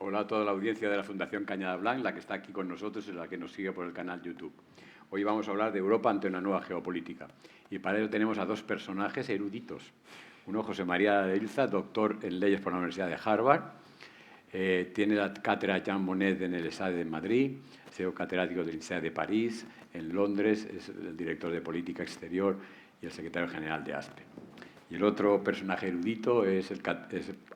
Hola a toda la audiencia de la Fundación Cañada Blanc, la que está aquí con nosotros y la que nos sigue por el canal YouTube. Hoy vamos a hablar de Europa ante una nueva geopolítica. Y para ello tenemos a dos personajes eruditos. Uno, José María de Ilza, doctor en leyes por la Universidad de Harvard. Tiene la cátedra Jean Monnet en el ESADE de Madrid, ha sido catedrático del INSEAD de París, en Londres, es el director de Política Exterior y el secretario general de ASPE. Y el otro personaje erudito es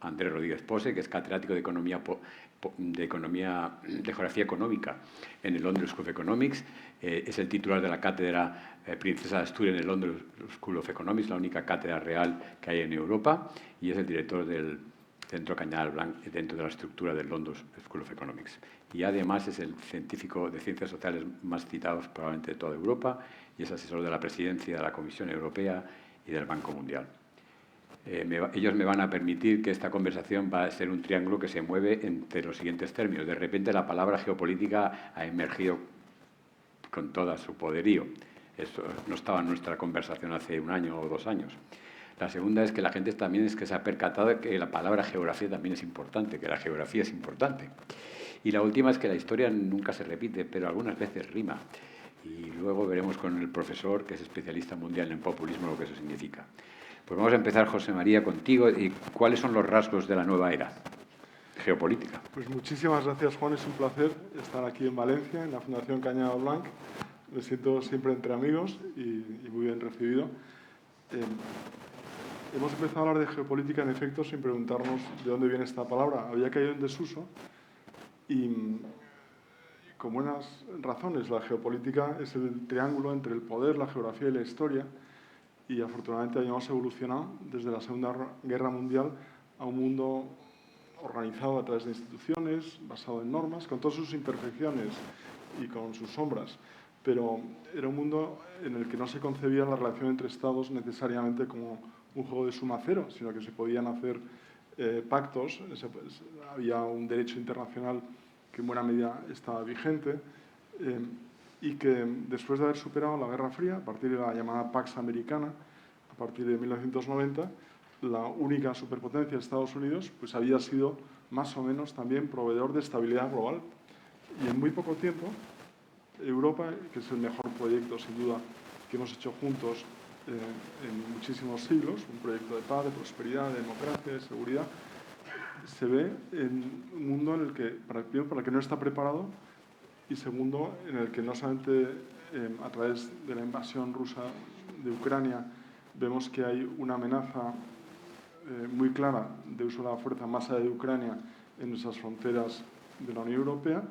Andrés Rodríguez Pose, que es catedrático de Geografía Económica en el London School of Economics. Es el titular de la cátedra Princesa de Asturias en el London School of Economics, la única cátedra real que hay en Europa, y es el director del Centro Cañada Blanc dentro de la estructura del London School of Economics. Y además es el científico de ciencias sociales más citado probablemente de toda Europa y es asesor de la presidencia de la Comisión Europea y del Banco Mundial. Ellos me van a permitir que esta conversación va a ser un triángulo que se mueve entre los siguientes términos. De repente la palabra geopolítica ha emergido con todo su poderío. Eso no estaba en nuestra conversación hace un año o 2 años. La segunda es que la gente también se ha percatado de que la palabra geografía también es importante, que la geografía es importante. Y la última es que la historia nunca se repite, pero algunas veces rima. Y luego veremos con el profesor, que es especialista mundial en populismo, lo que eso significa. Pues vamos a empezar, José María, contigo. ¿Y cuáles son los rasgos de la nueva era geopolítica? Pues muchísimas gracias, Juan. Es un placer estar aquí en Valencia, en la Fundación Cañada Blanc. Me siento siempre entre amigos y muy bien recibido. Hemos empezado a hablar de geopolítica, en efecto, sin preguntarnos de dónde viene esta palabra. Había caído en desuso y con buenas razones. La geopolítica es el triángulo entre el poder, la geografía y la historia. Y afortunadamente hayamos evolucionado desde la Segunda Guerra Mundial a un mundo organizado a través de instituciones, basado en normas, con todas sus imperfecciones y con sus sombras. Pero era un mundo en el que no se concebía la relación entre Estados necesariamente como un juego de suma cero, sino que se podían hacer pactos, había un derecho internacional que en buena medida estaba vigente, y que después de haber superado la Guerra Fría, a partir de la llamada Pax Americana, a partir de 1990, la única superpotencia de Estados Unidos pues había sido más o menos también proveedor de estabilidad global. Y en muy poco tiempo, Europa, que es el mejor proyecto sin duda que hemos hecho juntos en muchísimos siglos, un proyecto de paz, de prosperidad, de democracia, de seguridad, se ve en un mundo en el que, primero, para el que no está preparado, y segundo, en el que no solamente a través de la invasión rusa de Ucrania vemos que hay una amenaza muy clara de uso de la fuerza más allá de Ucrania en nuestras fronteras de la Unión Europea,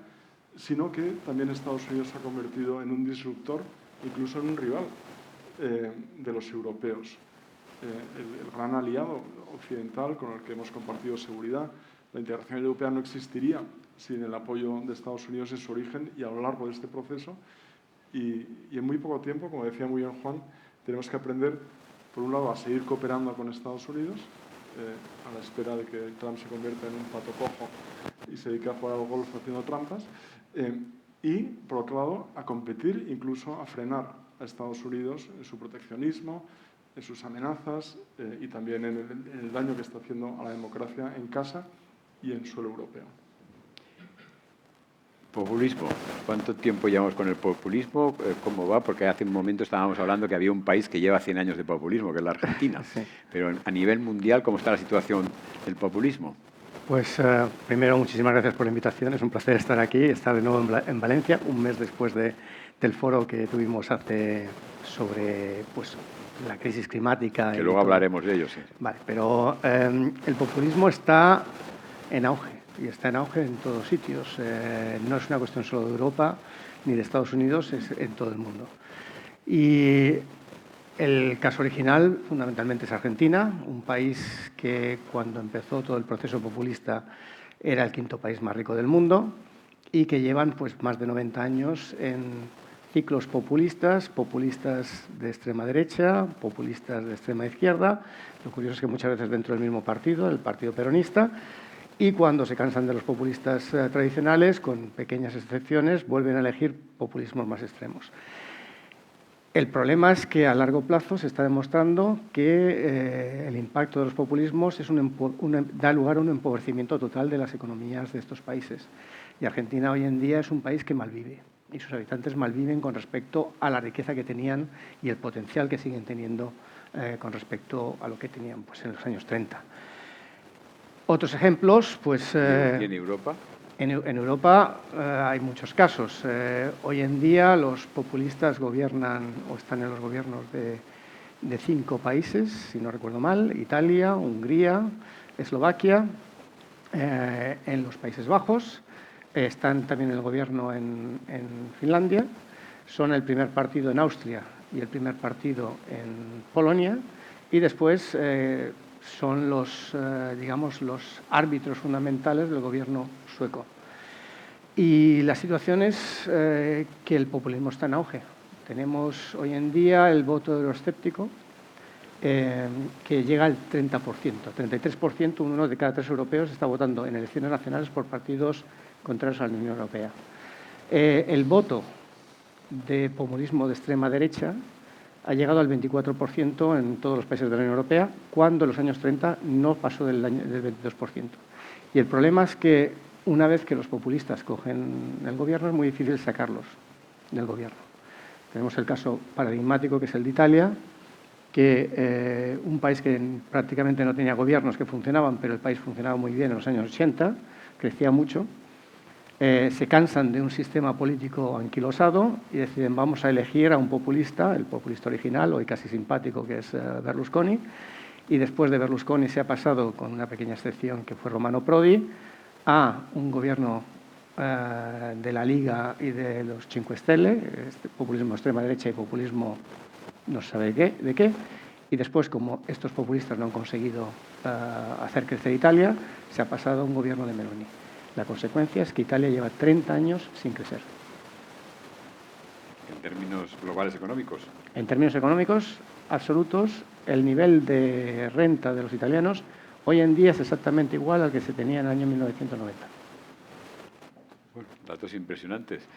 sino que también Estados Unidos se ha convertido en un disruptor, incluso en un rival de los europeos. El gran aliado occidental con el que hemos compartido seguridad, la integración europea no existiría sin el apoyo de Estados Unidos en su origen y a lo largo de este proceso. Y en muy poco tiempo, como decía muy bien Juan, tenemos que aprender, por un lado, a seguir cooperando con Estados Unidos, a la espera de que Trump se convierta en un pato cojo y se dedique a jugar al golf haciendo trampas, y, por otro lado, a competir, incluso a frenar a Estados Unidos en su proteccionismo, en sus amenazas y también en el daño que está haciendo a la democracia en casa y en suelo europeo. Populismo. ¿Cuánto tiempo llevamos con el populismo? ¿Cómo va? Porque hace un momento estábamos hablando que había un país que lleva 100 años de populismo, que es la Argentina. Sí. Pero a nivel mundial, ¿cómo está la situación del populismo? Pues primero, muchísimas gracias por la invitación. Es un placer estar aquí, estar de nuevo en Valencia, un mes después del foro que tuvimos hace sobre pues, la crisis climática. Que luego hablaremos de ello, sí. Vale, pero el populismo está en auge. Y está en auge en todos sitios. No es una cuestión solo de Europa ni de Estados Unidos, es en todo el mundo. Y el caso original fundamentalmente es Argentina, un país que cuando empezó todo el proceso populista era el 5º país más rico del mundo y que llevan pues, más de 90 años en ciclos populistas, populistas de extrema derecha, populistas de extrema izquierda. Lo curioso es que muchas veces dentro del mismo partido, el partido peronista, y cuando se cansan de los populistas tradicionales, con pequeñas excepciones, vuelven a elegir populismos más extremos. El problema es que a largo plazo se está demostrando que el impacto de los populismos da lugar a un empobrecimiento total de las economías de estos países. Y Argentina hoy en día es un país que malvive, y sus habitantes malviven con respecto a la riqueza que tenían y el potencial que siguen teniendo con respecto a lo que tenían pues, en los años 30. Otros ejemplos, pues... ¿Y en Europa? En Europa hay muchos casos. Hoy en día los populistas gobiernan o están en los gobiernos de 5 países, si no recuerdo mal: Italia, Hungría, Eslovaquia, en los Países Bajos, están también en el gobierno en Finlandia, son el primer partido en Austria y el primer partido en Polonia, y después son los, digamos, los árbitros fundamentales del gobierno sueco. Y la situación es que el populismo está en auge. Tenemos hoy en día el voto euroescéptico, que llega al 30%, 33%, 1 de cada 3 europeos está votando en elecciones nacionales por partidos contrarios a la Unión Europea. El voto de populismo de extrema derecha ha llegado al 24% en todos los países de la Unión Europea, cuando en los años 30 no pasó del 22%. Y el problema es que una vez que los populistas cogen el gobierno, es muy difícil sacarlos del gobierno. Tenemos el caso paradigmático, que es el de Italia, que un país que prácticamente no tenía gobiernos que funcionaban, pero el país funcionaba muy bien en los años 80, crecía mucho, se cansan de un sistema político anquilosado y deciden: vamos a elegir a un populista, el populista original, hoy casi simpático, que es Berlusconi, y después de Berlusconi se ha pasado, con una pequeña excepción que fue Romano Prodi, a un gobierno de la Liga y de los Cinque Stelle, populismo de extrema derecha y populismo no se sabe de qué, y después, como estos populistas no han conseguido hacer crecer Italia, se ha pasado a un gobierno de Meloni. La consecuencia es que Italia lleva 30 años sin crecer. ¿En términos globales económicos? En términos económicos absolutos, el nivel de renta de los italianos hoy en día es exactamente igual al que se tenía en el año 1990. Bueno, datos impresionantes.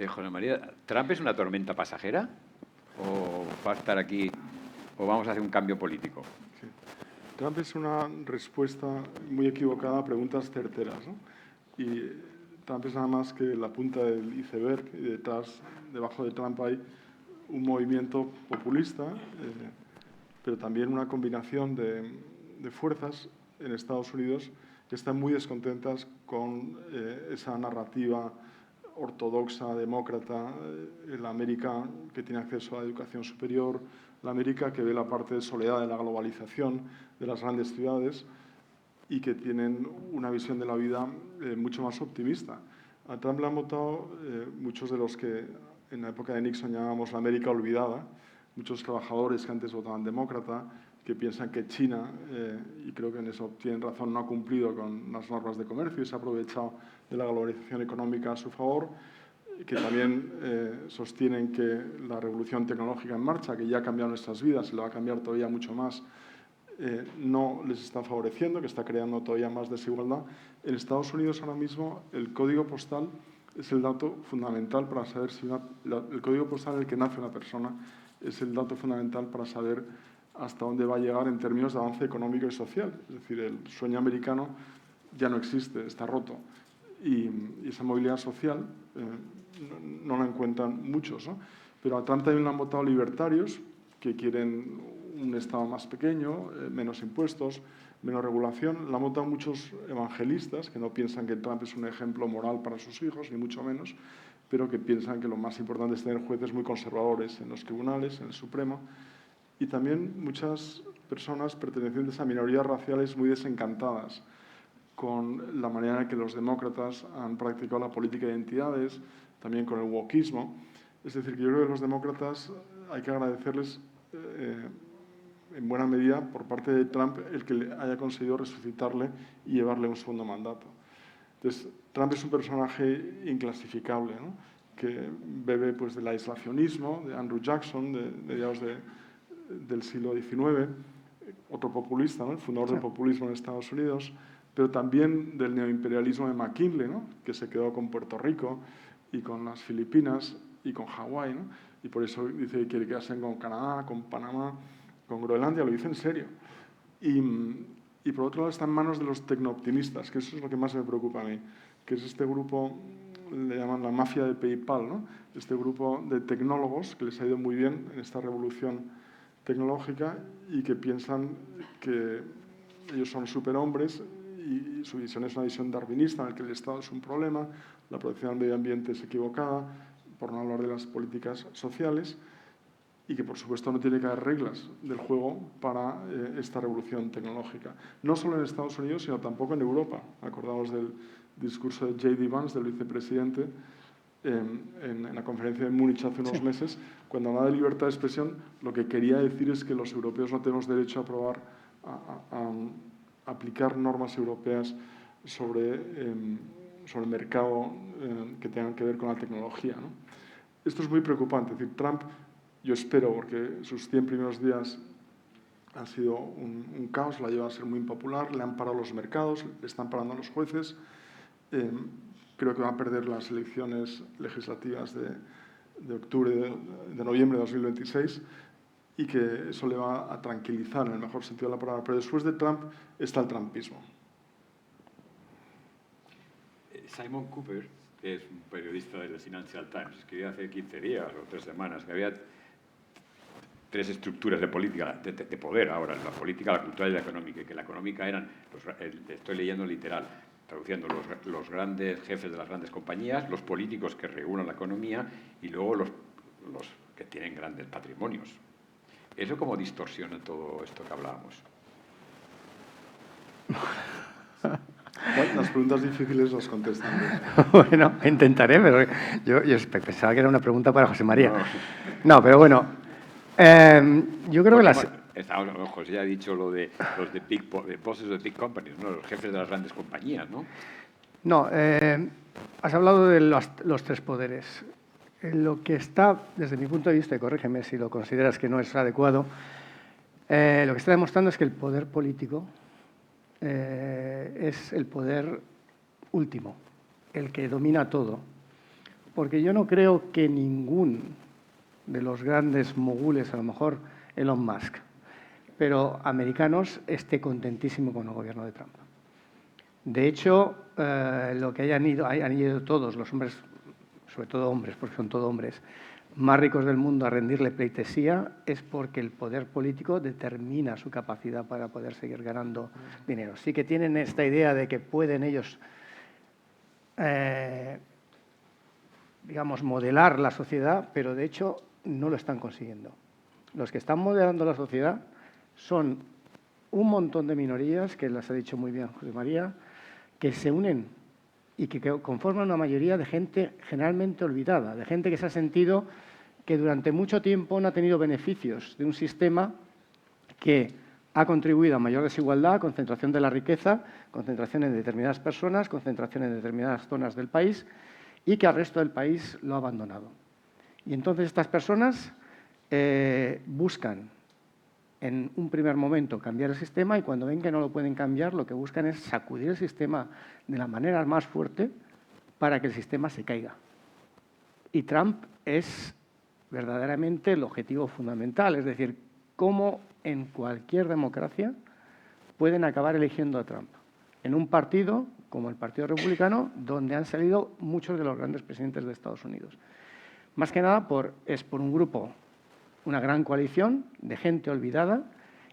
José María, ¿Trump es una tormenta pasajera? ¿O va a estar aquí o vamos a hacer un cambio político? Sí. Trump es una respuesta muy equivocada a preguntas certeras, ¿no? Y Trump es nada más que la punta del iceberg, y debajo de Trump hay un movimiento populista, pero también una combinación de fuerzas en Estados Unidos que están muy descontentas con esa narrativa ortodoxa, demócrata, la América que tiene acceso a la educación superior, la América que ve la parte de soledad de la globalización de las grandes ciudades y que tienen una visión de la vida mucho más optimista. A Trump le han votado muchos de los que en la época de Nixon llamábamos la América olvidada, muchos trabajadores que antes votaban demócrata, que piensan que China, y creo que en eso tienen razón, no ha cumplido con las normas de comercio y se ha aprovechado de la globalización económica a su favor, que también sostienen que la revolución tecnológica en marcha, que ya ha cambiado nuestras vidas y lo va a cambiar todavía mucho más, no les está favoreciendo, que está creando todavía más desigualdad. En Estados Unidos ahora mismo el código postal es el dato fundamental para saber si el código postal en el que nace una persona es el dato fundamental para saber hasta dónde va a llegar en términos de avance económico y social. Es decir, el sueño americano ya no existe, está roto. Y esa movilidad social no la encuentran muchos, ¿no? Pero a Trump también lo han votado libertarios, que quieren un Estado más pequeño, menos impuestos, menos regulación. La han votado muchos evangelistas, que no piensan que Trump es un ejemplo moral para sus hijos, ni mucho menos, pero que piensan que lo más importante es tener jueces muy conservadores en los tribunales, en el Supremo. Y también muchas personas pertenecientes a minorías raciales muy desencantadas con la manera en que los demócratas han practicado la política de identidades, también con el wokismo. Es decir, que yo creo que los demócratas hay que agradecerles en buena medida por parte de Trump el que le haya conseguido resucitarle y llevarle un segundo mandato. Entonces, Trump es un personaje inclasificable, ¿no? Que bebe pues, del aislacionismo de Andrew Jackson, de mediados del siglo XIX, otro populista, ¿no? El fundador del populismo en Estados Unidos, pero también del neoimperialismo de McKinley, ¿no? Que se quedó con Puerto Rico y con las Filipinas y con Hawái, ¿no? y por eso dice que quiere quedarse con Canadá, con Panamá, con Groenlandia, lo dice en serio. Y por otro lado está en manos de los tecnooptimistas, que eso es lo que más me preocupa a mí, que es este grupo, le llaman la mafia de PayPal, ¿no? Este grupo de tecnólogos que les ha ido muy bien en esta revolución tecnológica y que piensan que ellos son superhombres y su visión es una visión darwinista en la que el Estado es un problema, la protección del medio ambiente es equivocada, por no hablar de las políticas sociales, y que, por supuesto, no tiene que haber reglas del juego para esta revolución tecnológica. No solo en Estados Unidos, sino tampoco en Europa. Acordamos del discurso de J.D. Vance, del vicepresidente, en la conferencia de Múnich hace unos meses, cuando hablaba de libertad de expresión, lo que quería decir es que los europeos no tenemos derecho a aplicar normas europeas sobre el mercado que tengan que ver con la tecnología, ¿no? Esto es muy preocupante. Es decir, Trump, yo espero, porque sus 100 primeros días han sido un caos, la lleva a ser muy impopular, le han parado los mercados, le están parando los jueces. Creo que va a perder las elecciones legislativas de octubre, de noviembre de 2026, y que eso le va a tranquilizar en el mejor sentido de la palabra. Pero después de Trump está el trumpismo. Simon Cooper, que es un periodista del Financial Times, escribió hace 15 días o 3 semanas que había 3 estructuras de política, de poder ahora, la política, la cultural y la económica, y que la económica eran, estoy leyendo literal, traduciendo, los grandes jefes de las grandes compañías, los políticos que regulan la economía y luego los que tienen grandes patrimonios. ¿Eso cómo distorsiona todo esto que hablábamos? Las preguntas difíciles las contestan. Bueno, intentaré, pero yo pensaba que era una pregunta para José María. No, pero bueno, yo creo que José ya ha dicho lo de los de bosses de big companies, ¿no? Los jefes de las grandes compañías, ¿no? No, has hablado de los 3 poderes. Lo que está, desde mi punto de vista, y corrígeme si lo consideras que no es adecuado, lo que está demostrando es que el poder político es el poder último, el que domina todo. Porque yo no creo que ningún de los grandes mogules, a lo mejor Elon Musk, pero americanos, esté contentísimo con el gobierno de Trump. De hecho, lo que han ido todos los hombres, sobre todo hombres, porque son todos hombres, más ricos del mundo a rendirle pleitesía, es porque el poder político determina su capacidad para poder seguir ganando dinero. Sí que tienen esta idea de que pueden ellos, digamos, modelar la sociedad, pero de hecho no lo están consiguiendo. Los que están modelando la sociedad son un montón de minorías, que las ha dicho muy bien José María, que se unen y que conforman una mayoría de gente generalmente olvidada, de gente que se ha sentido que durante mucho tiempo no ha tenido beneficios de un sistema que ha contribuido a mayor desigualdad, concentración de la riqueza, concentración en determinadas personas, concentración en determinadas zonas del país y que al resto del país lo ha abandonado. Y entonces estas personas buscan en un primer momento cambiar el sistema y cuando ven que no lo pueden cambiar, lo que buscan es sacudir el sistema de la manera más fuerte para que el sistema se caiga. Y Trump es verdaderamente el objetivo fundamental, es decir, cómo en cualquier democracia pueden acabar eligiendo a Trump. En un partido como el Partido Republicano, donde han salido muchos de los grandes presidentes de Estados Unidos. Más que nada es por un grupo, una gran coalición de gente olvidada,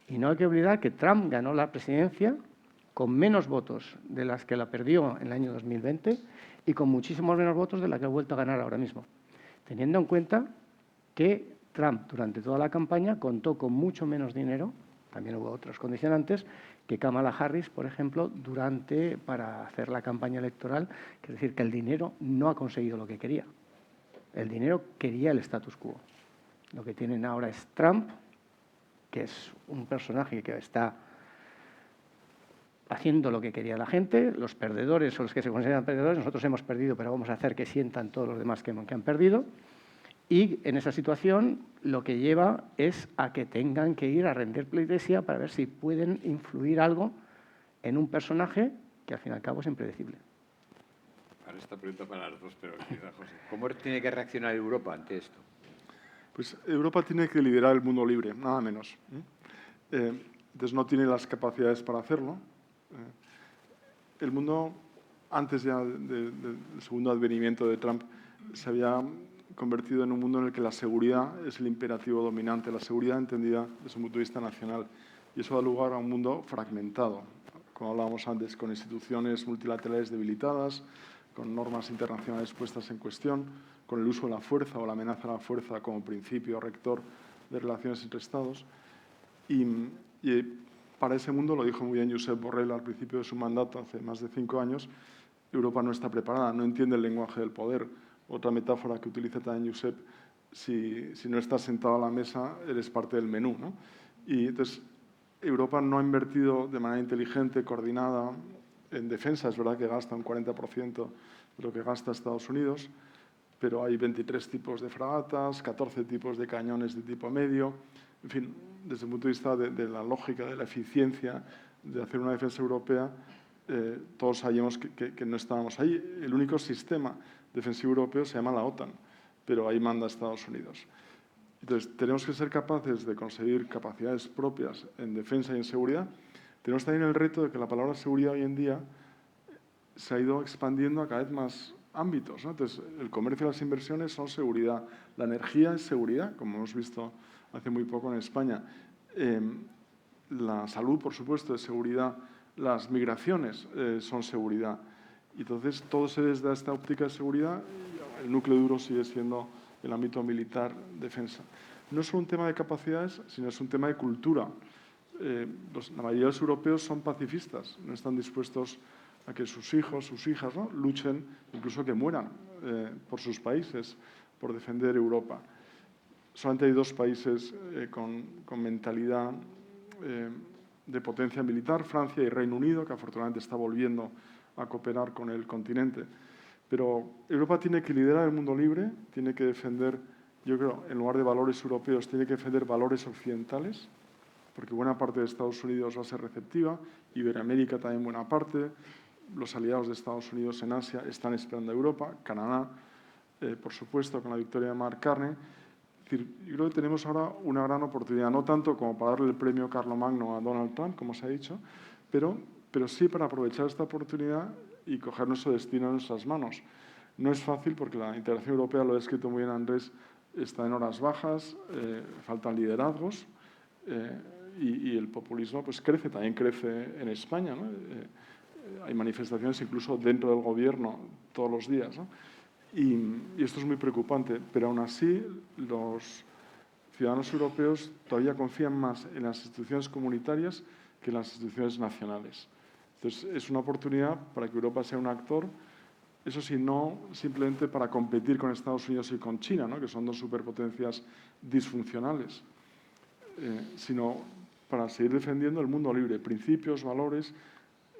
y no hay que olvidar que Trump ganó la presidencia con menos votos de las que la perdió en el año 2020 y con muchísimos menos votos de la que ha vuelto a ganar ahora mismo. Teniendo en cuenta que Trump durante toda la campaña contó con mucho menos dinero, también hubo otros condicionantes, que Kamala Harris, por ejemplo, para hacer la campaña electoral, que es decir, que el dinero no ha conseguido lo que quería. El dinero quería el status quo. Lo que tienen ahora es Trump, que es un personaje que está haciendo lo que quería la gente, los perdedores son los que se consideran perdedores, nosotros hemos perdido, pero vamos a hacer que sientan todos los demás que han perdido, y en esa situación lo que lleva es a que tengan que ir a rendir pleitesía para ver si pueden influir algo en un personaje que al fin y al cabo es impredecible. Ahora esta pregunta para los dos, pero quizá, José, ¿cómo tiene que reaccionar Europa ante esto? Pues Europa tiene que liderar el mundo libre, nada menos. Entonces no tiene las capacidades para hacerlo. El mundo, antes ya del segundo advenimiento de Trump, se había convertido en un mundo en el que la seguridad es el imperativo dominante, la seguridad entendida desde un punto de vista nacional. Y eso da lugar a un mundo fragmentado, como hablábamos antes, con instituciones multilaterales debilitadas, con normas internacionales puestas en cuestión, con el uso de la fuerza o la amenaza a la fuerza como principio rector de relaciones entre Estados. Y para ese mundo, lo dijo muy bien Josep Borrell al principio de su mandato, hace más de 5 años, Europa no está preparada, no entiende el lenguaje del poder. Otra metáfora que utiliza también Josep, si no estás sentado a la mesa, eres parte del menú, ¿no? Y entonces, Europa no ha invertido de manera inteligente, coordinada, en defensa. Es verdad que gasta un 40% de lo que gasta Estados Unidos, pero hay 23 tipos de fragatas, 14 tipos de cañones de tipo medio. En fin, desde el punto de vista de la lógica, de la eficiencia de hacer una defensa europea, todos sabíamos que no estábamos ahí. El único sistema defensivo europeo se llama la OTAN, pero ahí manda Estados Unidos. Entonces, tenemos que ser capaces de conseguir capacidades propias en defensa y en seguridad. Tenemos también el reto de que la palabra seguridad hoy en día se ha ido expandiendo a cada vez más ámbitos, ¿no? Entonces, el comercio y las inversiones son seguridad, la energía es seguridad, como hemos visto hace muy poco en España. La salud, por supuesto, es seguridad. Las migraciones son seguridad. Y entonces, todo se desde esta óptica de seguridad. El núcleo duro sigue siendo el ámbito militar, defensa. No es solo un tema de capacidades, sino es un tema de cultura. La mayoría de los europeos son pacifistas, no están dispuestos a que sus hijos, sus hijas, ¿no?, luchen, incluso que mueran por sus países, por defender Europa. Solamente hay 2 países con mentalidad de potencia militar, Francia y Reino Unido, que afortunadamente está volviendo a cooperar con el continente. Pero Europa tiene que liderar el mundo libre, tiene que defender, yo creo, en lugar de valores europeos, tiene que defender valores occidentales, porque buena parte de Estados Unidos va a ser receptiva, Iberoamérica también buena parte, los aliados de Estados Unidos en Asia están esperando a Europa, Canadá, por supuesto, con la victoria de Mark Carney. Es decir, yo creo que tenemos ahora una gran oportunidad, no tanto como para darle el premio Carlomagno a Donald Trump, como se ha dicho, pero sí para aprovechar esta oportunidad y coger nuestro destino en nuestras manos. No es fácil porque la integración europea, lo ha escrito muy bien Andrés, está en horas bajas, faltan liderazgos y el populismo pues crece, también crece en España, ¿no? Hay manifestaciones incluso dentro del gobierno todos los días, ¿no? Y esto es muy preocupante, pero aún así los ciudadanos europeos todavía confían más en las instituciones comunitarias que en las instituciones nacionales. Entonces, es una oportunidad para que Europa sea un actor, eso sí, no simplemente para competir con Estados Unidos y con China, ¿no?, que son 2 superpotencias disfuncionales, sino para seguir defendiendo el mundo libre, principios, valores,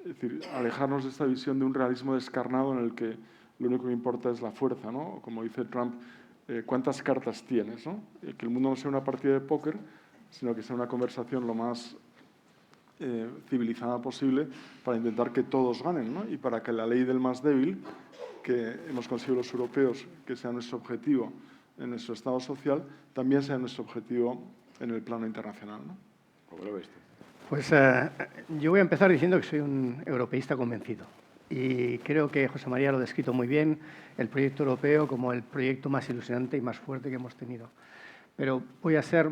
es decir, alejarnos de esta visión de un realismo descarnado en el que lo único que importa es la fuerza, ¿no? Como dice Trump, ¿cuántas cartas tienes, ¿no? Que el mundo no sea una partida de póker, sino que sea una conversación lo más civilizada posible para intentar que todos ganen, ¿no? Y para que la ley del más débil, que hemos conseguido los europeos, que sea nuestro objetivo en nuestro Estado social, también sea nuestro objetivo en el plano internacional, ¿no? ¿Cómo lo ves tú? Pues yo voy a empezar diciendo que soy un europeísta convencido. Y creo que José María lo ha descrito muy bien, el proyecto europeo como el proyecto más ilusionante y más fuerte que hemos tenido. Pero voy a ser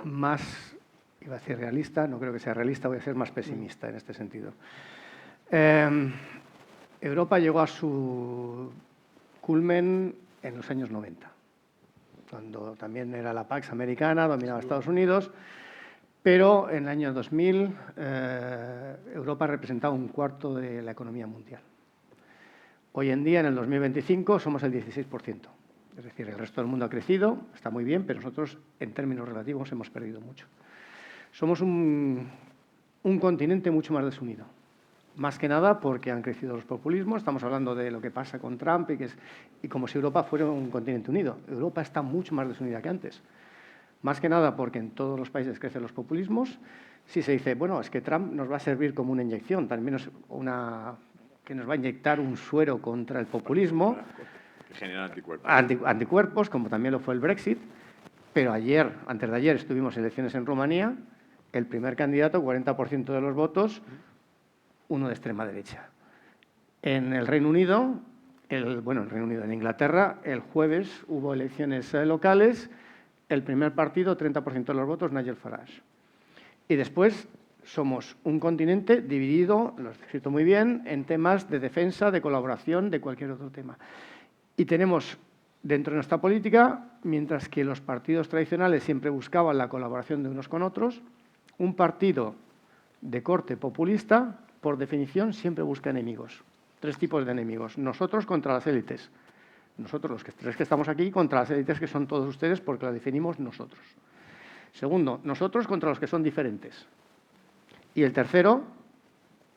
más, iba a decir realista, no creo que sea realista, voy a ser más pesimista en este sentido. Europa llegó a su culmen en los años 90, cuando también era la Pax americana, dominaba Estados Unidos, pero en el año 2000 Europa representaba 1/4 de la economía mundial. Hoy en día, en el 2025, somos el 16%. Es decir, el resto del mundo ha crecido, está muy bien, pero nosotros, en términos relativos, hemos perdido mucho. Somos un continente mucho más desunido. Más que nada porque han crecido los populismos. Estamos hablando de lo que pasa con Trump y como si Europa fuera un continente unido. Europa está mucho más desunida que antes. Más que nada porque en todos los países crecen los populismos. Si se dice, bueno, es que Trump nos va a servir como una inyección, también es que nos va a inyectar un suero contra el populismo. Que genera anticuerpos. Anticuerpos, como también lo fue el Brexit. Pero ayer, antes de ayer, estuvimos en elecciones en Rumanía, el primer candidato, 40% de los votos, uno de extrema derecha. En el Reino Unido, en Inglaterra, el jueves hubo elecciones locales, el primer partido, 30% de los votos, Nigel Farage. Y después somos un continente dividido, lo has descrito muy bien, en temas de defensa, de colaboración, de cualquier otro tema. Y tenemos dentro de nuestra política, mientras que los partidos tradicionales siempre buscaban la colaboración de unos con otros, un partido de corte populista, por definición, siempre busca enemigos. 3 tipos de enemigos. Nosotros contra las élites. Nosotros, los tres que estamos aquí, contra las élites que son todos ustedes, porque las definimos nosotros. Segundo, nosotros contra los que son diferentes. Y el tercero,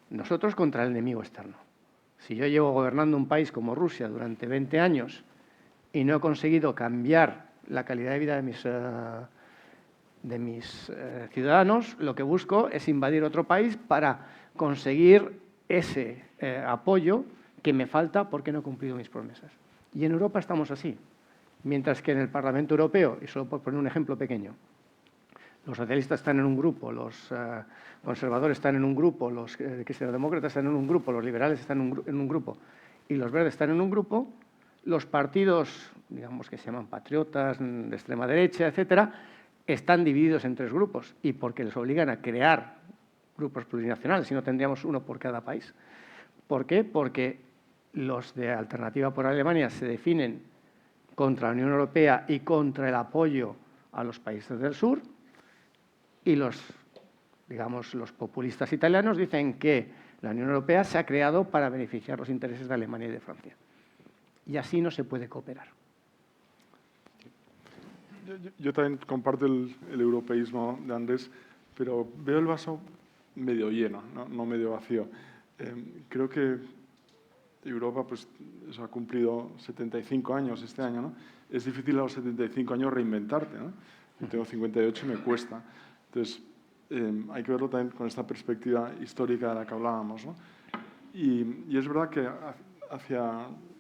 nosotros contra el enemigo externo. Si yo llevo gobernando un país como Rusia durante 20 años y no he conseguido cambiar la calidad de vida de mis ciudadanos, lo que busco es invadir otro país para conseguir ese apoyo que me falta porque no he cumplido mis promesas. Y en Europa estamos así. Mientras que en el Parlamento Europeo, y solo por poner un ejemplo pequeño, los socialistas están en un grupo, los conservadores están en un grupo, los cristianodemócratas están en un grupo, los liberales están en un grupo y los verdes están en un grupo, los partidos, digamos que se llaman patriotas, de extrema derecha, etcétera, están divididos en 3 grupos y porque les obligan a crear grupos plurinacionales, si no tendríamos uno por cada país. ¿Por qué? Porque los de Alternativa por Alemania se definen contra la Unión Europea y contra el apoyo a los países del sur y los populistas italianos dicen que la Unión Europea se ha creado para beneficiar los intereses de Alemania y de Francia. Y así no se puede cooperar. Yo también comparto el europeísmo de Andrés, pero veo el vaso medio lleno, no medio vacío. Creo que Europa pues, ha cumplido 75 años este año, ¿no? Es difícil a los 75 años reinventarte, ¿no? Yo tengo 58 y me cuesta. Entonces, hay que verlo también con esta perspectiva histórica de la que hablábamos, ¿no? Y es verdad que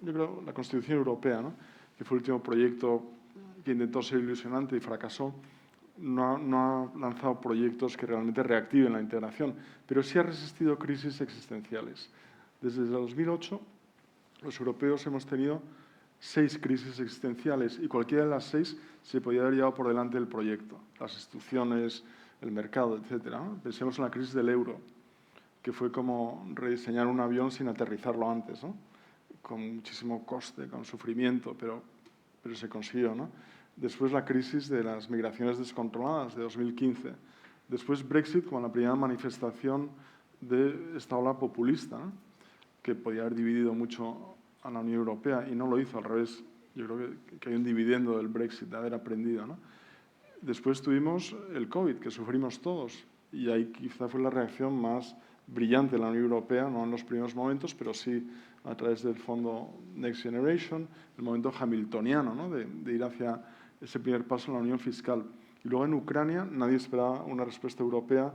yo creo, la Constitución Europea, ¿no? Que fue el último proyecto que intentó ser ilusionante y fracasó, no ha lanzado proyectos que realmente reactiven la integración, pero sí ha resistido crisis existenciales. Desde el 2008, los europeos hemos tenido 6 crisis existenciales y cualquiera de las 6 se podía haber llevado por delante del proyecto, las instituciones, el mercado, etc. Pensemos en la crisis del euro, que fue como rediseñar un avión sin aterrizarlo antes, ¿no? Con muchísimo coste, con sufrimiento, pero se consiguió, ¿no? Después la crisis de las migraciones descontroladas de 2015. Después Brexit como la primera manifestación de esta ola populista, ¿no? Que podía haber dividido mucho a la Unión Europea y no lo hizo, al revés. Yo creo que hay un dividendo del Brexit, de haber aprendido, ¿no? Después tuvimos el COVID, que sufrimos todos, y ahí quizá fue la reacción más brillante de la Unión Europea, no en los primeros momentos, pero sí a través del fondo Next Generation, el momento hamiltoniano, ¿no? de ir hacia ese primer paso en la unión fiscal. Y luego en Ucrania nadie esperaba una respuesta europea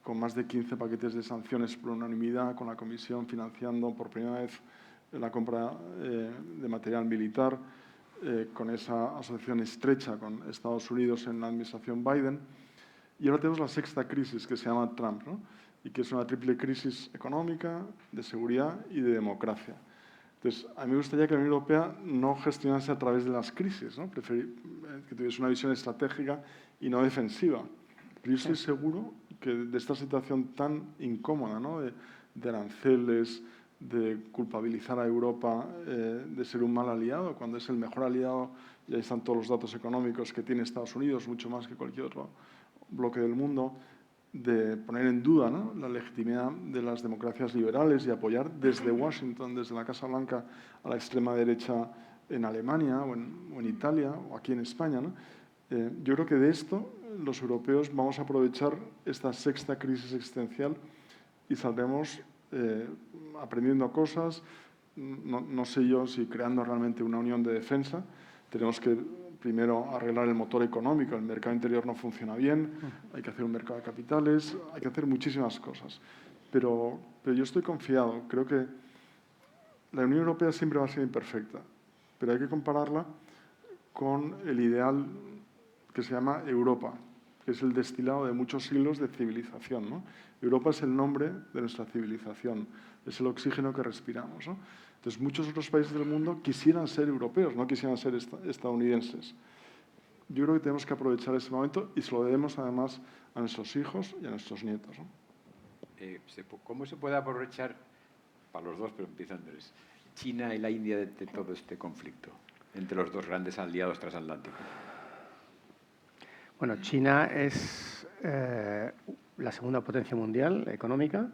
con más de 15 paquetes de sanciones por unanimidad, con la Comisión financiando por primera vez la compra de material militar, con esa asociación estrecha con Estados Unidos en la administración Biden. Y ahora tenemos la 6ª crisis, que se llama Trump, ¿no? Y que es una triple crisis económica, de seguridad y de democracia. Entonces, a mí me gustaría que la Unión Europea no gestionase a través de las crisis, ¿no? Que tuviese una visión estratégica y no defensiva. Pero yo estoy seguro que de esta situación tan incómoda, ¿no? de aranceles, de culpabilizar a Europa de ser un mal aliado, cuando es el mejor aliado, y ahí están todos los datos económicos que tiene Estados Unidos, mucho más que cualquier otro bloque del mundo, de poner en duda, ¿no? La legitimidad de las democracias liberales y apoyar desde Washington, desde la Casa Blanca, a la extrema derecha en Alemania o en Italia o aquí en España, ¿no? Yo creo que de esto los europeos vamos a aprovechar esta 6ª crisis existencial y saldremos aprendiendo cosas, no sé yo si creando realmente una unión de defensa. Tenemos que primero arreglar el motor económico, el mercado interior no funciona bien, hay que hacer un mercado de capitales, hay que hacer muchísimas cosas. Pero yo estoy confiado, creo que la Unión Europea siempre va a ser imperfecta, pero hay que compararla con el ideal que se llama Europa, que es el destilado de muchos siglos de civilización, ¿no? Europa es el nombre de nuestra civilización, es el oxígeno que respiramos, ¿no? Entonces, muchos otros países del mundo quisieran ser europeos, no quisieran ser estadounidenses. Yo creo que tenemos que aprovechar ese momento y se lo debemos además a nuestros hijos y a nuestros nietos, ¿no? ¿Cómo se puede aprovechar, para los dos, pero empieza Andrés, China y la India de todo este conflicto entre los dos grandes aliados transatlánticos? Bueno, China es la segunda potencia mundial económica,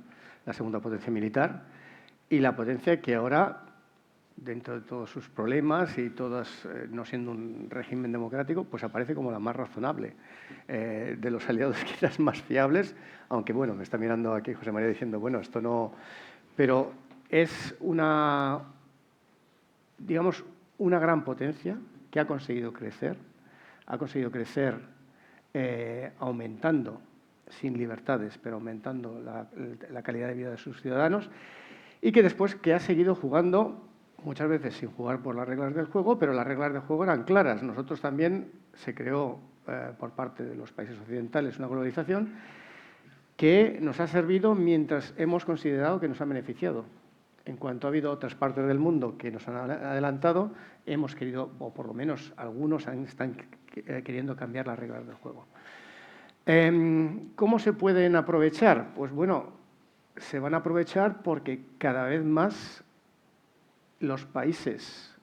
la segunda potencia militar y la potencia que ahora, dentro de todos sus problemas y todas, no siendo un régimen democrático, pues aparece como la más razonable de los aliados quizás más fiables, aunque bueno, me está mirando aquí José María diciendo, bueno, esto no... Pero es una, digamos, una gran potencia que ha conseguido crecer aumentando, sin libertades, pero aumentando la calidad de vida de sus ciudadanos y que después que ha seguido jugando, muchas veces sin jugar por las reglas del juego, pero las reglas del juego eran claras. Nosotros también se creó por parte de los países occidentales una globalización que nos ha servido mientras hemos considerado que nos ha beneficiado. En cuanto ha habido otras partes del mundo que nos han adelantado, hemos querido, o por lo menos algunos están queriendo cambiar las reglas del juego. ¿Cómo se pueden aprovechar? Pues bueno, se van a aprovechar porque cada vez más los países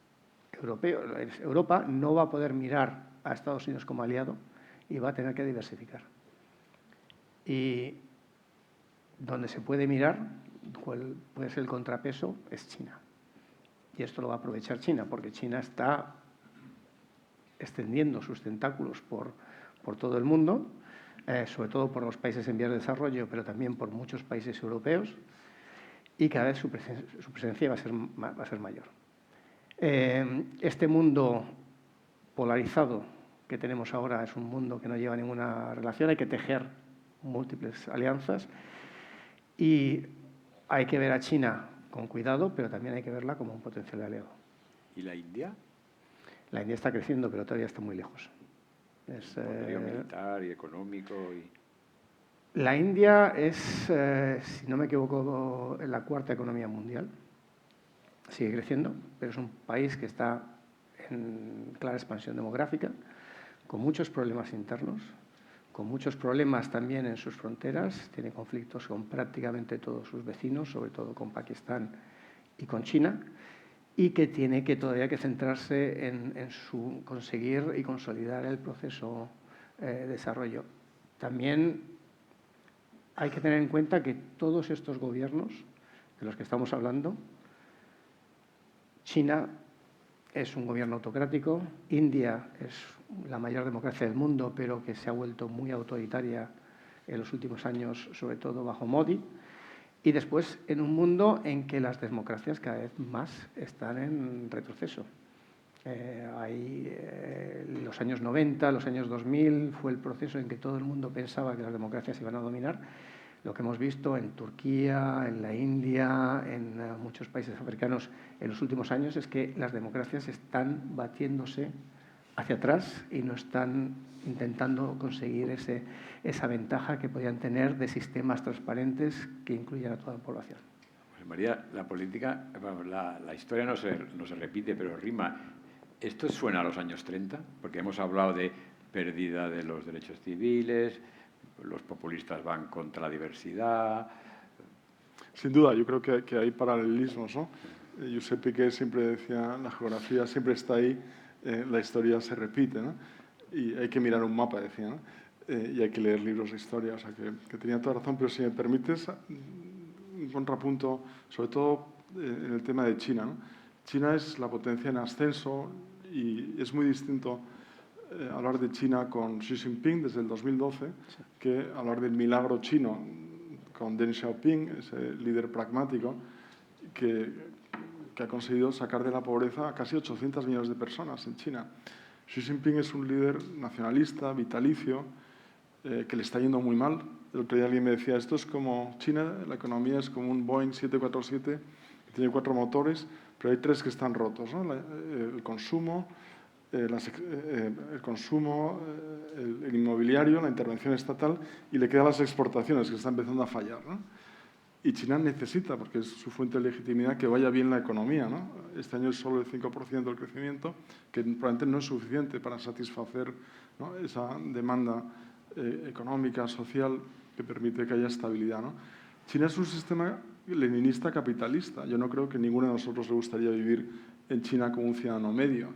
europeos, Europa no va a poder mirar a Estados Unidos como aliado y va a tener que diversificar. Y donde se puede mirar, cuál puede ser el contrapeso, es China. Y esto lo va a aprovechar China, porque China está extendiendo sus tentáculos por todo el mundo, sobre todo por los países en vías de desarrollo, pero también por muchos países europeos, y cada vez su presencia va a ser mayor. Este mundo polarizado que tenemos ahora es un mundo que no lleva ninguna relación, hay que tejer múltiples alianzas y hay que ver a China con cuidado, pero también hay que verla como un potencial aliado. ¿Y la India? La India está creciendo, pero todavía está muy lejos. Es, poderío militar y económico. La India es, si no me equivoco, la cuarta economía mundial. Sigue creciendo, pero es un país que está en clara expansión demográfica, con muchos problemas internos, con muchos problemas también en sus fronteras. Tiene conflictos con prácticamente todos sus vecinos, sobre todo con Pakistán y con China, y que tiene que todavía que centrarse en su conseguir y consolidar el proceso de desarrollo. También hay que tener en cuenta que todos estos gobiernos de los que estamos hablando, China es un gobierno autocrático, India es la mayor democracia del mundo, pero que se ha vuelto muy autoritaria en los últimos años, sobre todo bajo Modi, y después en un mundo en que las democracias cada vez más están en retroceso. Los años 90, los años 2000, fue el proceso en que todo el mundo pensaba que las democracias iban a dominar. Lo que hemos visto en Turquía, en la India, en muchos países africanos en los últimos años es que las democracias están batiéndose hacia atrás y no están intentando conseguir esa ventaja que podían tener de sistemas transparentes que incluyan a toda la población. José María, la política, la historia no se repite, pero rima. ¿Esto suena a los años 30? Porque hemos hablado de pérdida de los derechos civiles, los populistas van contra la diversidad. Sin duda, yo creo que hay paralelismos, ¿no? Josep Piqué siempre decía, la geografía siempre está ahí, la historia se repite, ¿no? Y hay que mirar un mapa, decía, ¿no? Y hay que leer libros de historia, o sea que tenía toda razón, pero si me permites un contrapunto, sobre todo en el tema de China, ¿no? China es la potencia en ascenso y es muy distinto hablar de China con Xi Jinping desde el 2012 que hablar del milagro chino con Deng Xiaoping, ese líder pragmático que ha conseguido sacar de la pobreza a casi 800 millones de personas en China. Xi Jinping es un líder nacionalista, vitalicio, que le está yendo muy mal. El otro día alguien me decía, esto es como China, la economía es como un Boeing 747, que tiene 4 motores, pero hay 3 que están rotos, ¿no? El consumo, el consumo, el inmobiliario, la intervención estatal, y le quedan las exportaciones, que están empezando a fallar, ¿no? Y China necesita, porque es su fuente de legitimidad, que vaya bien la economía, ¿no? Este año es solo el 5% del crecimiento, que probablemente no es suficiente para satisfacer, ¿no?, esa demanda económica, social, que permite que haya estabilidad, ¿no? China es un sistema leninista capitalista. Yo no creo que ninguno de nosotros le gustaría vivir en China como un ciudadano medio,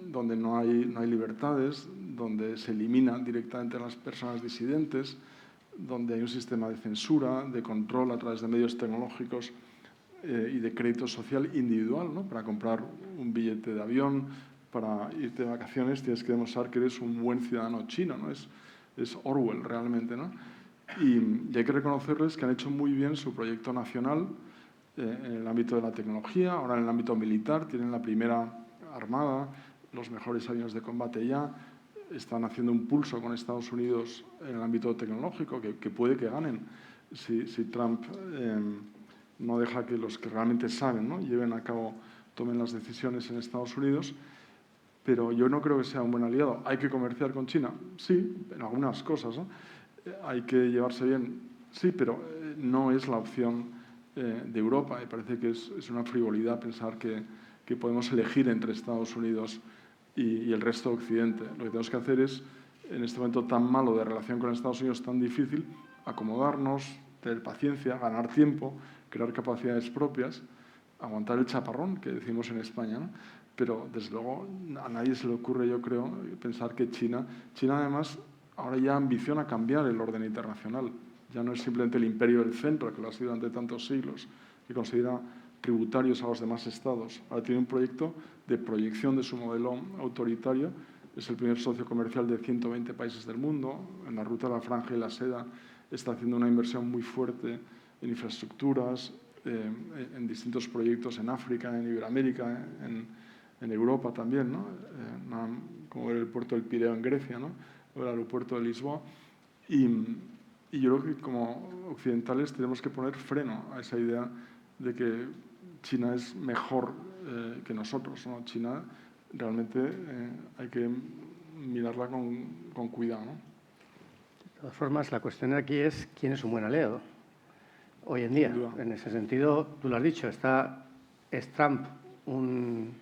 donde no hay libertades, donde se eliminan directamente a las personas disidentes, donde hay un sistema de censura, de control a través de medios tecnológicos y de crédito social individual, ¿no? Para comprar un billete de avión, para irte de vacaciones, tienes que demostrar que eres un buen ciudadano chino, ¿no? Es Orwell realmente, ¿no? Y hay que reconocerles que han hecho muy bien su proyecto nacional en el ámbito de la tecnología, ahora en el ámbito militar, tienen la primera armada, los mejores aviones de combate ya, están haciendo un pulso con Estados Unidos en el ámbito tecnológico, que puede que ganen si Trump no deja que los que realmente saben, ¿no?, lleven a cabo, tomen las decisiones en Estados Unidos. Pero yo no creo que sea un buen aliado. ¿Hay que comerciar con China? Sí, en algunas cosas, ¿no? ¿Hay que llevarse bien? Sí, pero no es la opción de Europa. Me parece que es una frivolidad pensar que podemos elegir entre Estados Unidos y el resto de Occidente. Lo que tenemos que hacer es, en este momento tan malo de relación con Estados Unidos, tan difícil, acomodarnos, tener paciencia, ganar tiempo, crear capacidades propias, aguantar el chaparrón, que decimos en España, ¿no? Pero, desde luego, a nadie se le ocurre, yo creo, pensar que China además, ahora ya ambiciona cambiar el orden internacional. Ya no es simplemente el imperio del centro, que lo ha sido durante tantos siglos, que considera tributarios a los demás estados. Ahora tiene un proyecto de proyección de su modelo autoritario. Es el primer socio comercial de 120 países del mundo. En la ruta de la franja y la seda está haciendo una inversión muy fuerte en infraestructuras, en distintos proyectos en África, en Iberoamérica, en Europa también, ¿no? Como el puerto del Pireo en Grecia, ¿no?, o el aeropuerto de Lisboa. Y yo creo que como occidentales tenemos que poner freno a esa idea de que China es mejor que nosotros, ¿no? China realmente hay que mirarla con cuidado, ¿no? De todas formas, la cuestión aquí es quién es un buen aliado hoy en día. En ese sentido, tú lo has dicho, ¿es Trump un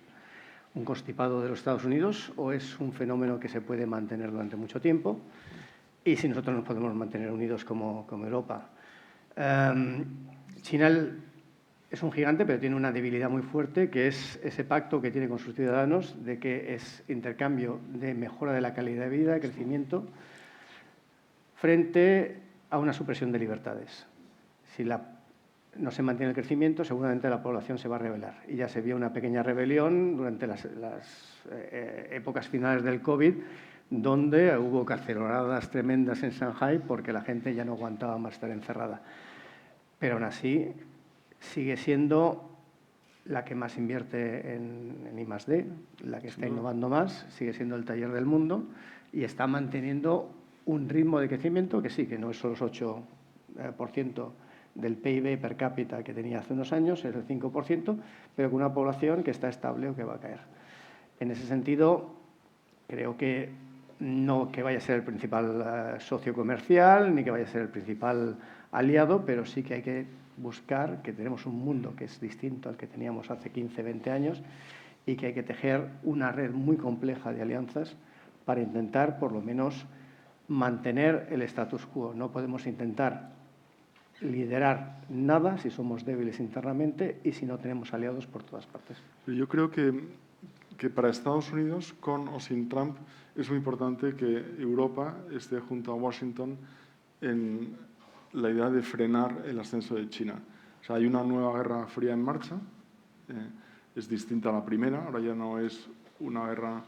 constipado de los Estados Unidos o es un fenómeno que se puede mantener durante mucho tiempo? Y si nosotros nos podemos mantener unidos como Europa. China es un gigante, pero tiene una debilidad muy fuerte, que es ese pacto que tiene con sus ciudadanos de que es intercambio de mejora de la calidad de vida, de crecimiento, frente a una supresión de libertades. Si no se mantiene el crecimiento, seguramente la población se va a rebelar. Y ya se vio una pequeña rebelión durante las épocas finales del COVID, donde hubo caceroladas tremendas en Shanghái porque la gente ya no aguantaba más estar encerrada. Pero aún así sigue siendo la que más invierte en I+D, la que está innovando más, sigue siendo el taller del mundo y está manteniendo un ritmo de crecimiento que sí, que no es solo el 8% del PIB per cápita que tenía hace unos años, es el 5%, pero con una población que está estable o que va a caer. En ese sentido, creo que no que vaya a ser el principal socio comercial, ni que vaya a ser el principal aliado, pero sí que hay que buscar que tenemos un mundo que es distinto al que teníamos hace 15, 20 años y que hay que tejer una red muy compleja de alianzas para intentar, por lo menos, mantener el status quo. No podemos intentar liderar nada si somos débiles internamente y si no tenemos aliados por todas partes. Yo creo que para Estados Unidos, con o sin Trump, es muy importante que Europa esté junto a Washington en la idea de frenar el ascenso de China. O sea, hay una nueva guerra fría en marcha, es distinta a la primera, ahora ya no es una guerra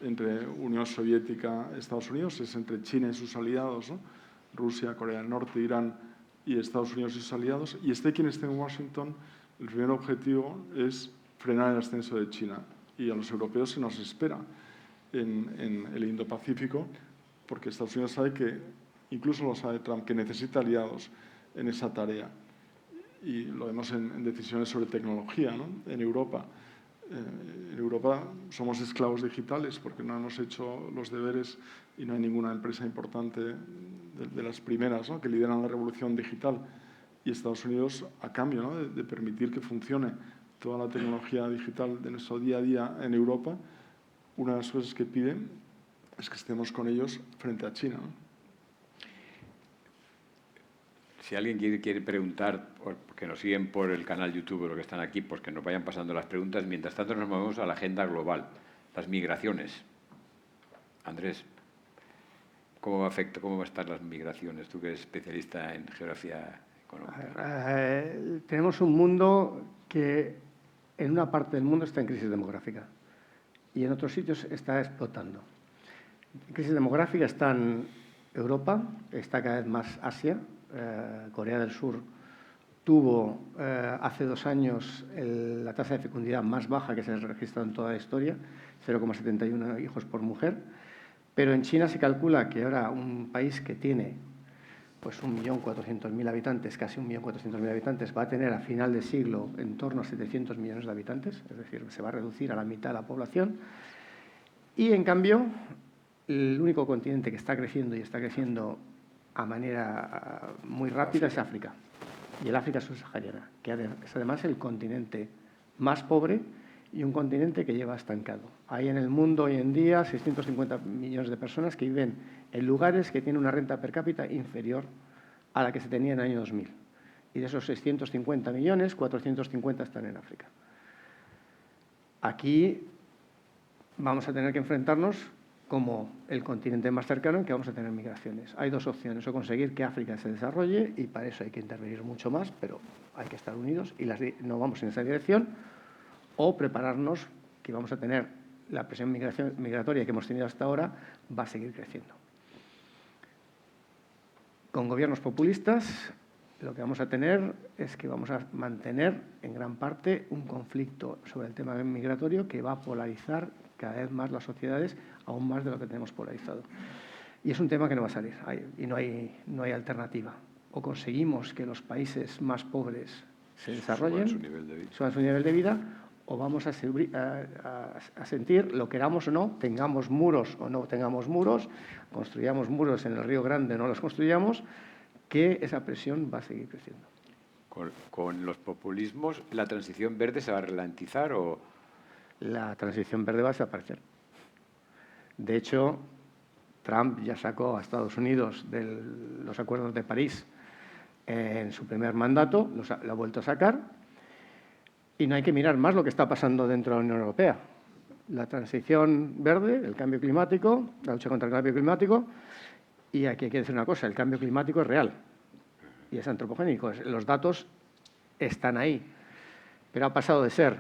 entre Unión Soviética y Estados Unidos, es entre China y sus aliados, ¿no?, Rusia, Corea del Norte, Irán y Estados Unidos y sus aliados. Y quien esté en Washington, el primer objetivo es frenar el ascenso de China. Y a los europeos se nos espera en el Indo-Pacífico, porque Estados Unidos sabe que, incluso lo sabe Trump, que necesita aliados en esa tarea. Y lo vemos en decisiones sobre tecnología, ¿no?, en Europa. En Europa somos esclavos digitales porque no hemos hecho los deberes y no hay ninguna empresa importante de las primeras, ¿no?, que lideran la revolución digital. Y Estados Unidos, a cambio, ¿no?, de permitir que funcione toda la tecnología digital de nuestro día a día en Europa, una de las cosas que piden es que estemos con ellos frente a China, ¿no? Si alguien quiere preguntar, porque nos siguen por el canal YouTube o los que están aquí, pues que nos vayan pasando las preguntas. Mientras tanto nos movemos a la agenda global, las migraciones. Andrés, ¿cómo va a estar las migraciones? Tú que eres especialista en geografía económica. Tenemos un mundo que en una parte del mundo está en crisis demográfica y en otros sitios está explotando. En crisis demográfica está en Europa, está cada vez más Asia. Corea del Sur tuvo hace 2 años la tasa de fecundidad más baja que se ha registrado en toda la historia, 0,71 hijos por mujer. Pero en China se calcula que ahora un país que tiene pues 1.400.000 habitantes, casi 1.400.000 habitantes, va a tener a final de siglo en torno a 700 millones de habitantes, es decir, se va a reducir a la mitad la población. Y en cambio, el único continente que está creciendo y está creciendo a manera muy rápida es África. Y el África subsahariana, que es además el continente más pobre y un continente que lleva estancado. Hay en el mundo hoy en día 650 millones de personas que viven en lugares que tienen una renta per cápita inferior a la que se tenía en el año 2000. Y de esos 650 millones, 450 están en África. Aquí vamos a tener que enfrentarnos como el continente más cercano en que vamos a tener migraciones. Hay 2 opciones, o conseguir que África se desarrolle, y para eso hay que intervenir mucho más, pero hay que estar unidos y no vamos en esa dirección, o prepararnos que vamos a tener la presión migratoria que hemos tenido hasta ahora, va a seguir creciendo. Con gobiernos populistas, lo que vamos a tener es que vamos a mantener en gran parte un conflicto sobre el tema migratorio que va a polarizar cada vez más las sociedades, aún más de lo que tenemos polarizado. Y es un tema que no va a salir, y no hay alternativa. O conseguimos que los países más pobres se desarrollen, suban su nivel de vida, o vamos a sentir, lo queramos o no, tengamos muros o no tengamos muros, construyamos muros en el Río Grande o no los construyamos, que esa presión va a seguir creciendo. ¿Con los populismos la transición verde se va a ralentizar o...? La transición verde va a desaparecer. De hecho, Trump ya sacó a Estados Unidos de los acuerdos de París en su primer mandato, lo ha vuelto a sacar, y no hay que mirar más lo que está pasando dentro de la Unión Europea. La transición verde, el cambio climático, la lucha contra el cambio climático, y aquí hay que decir una cosa, el cambio climático es real y es antropogénico. Los datos están ahí, pero ha pasado de ser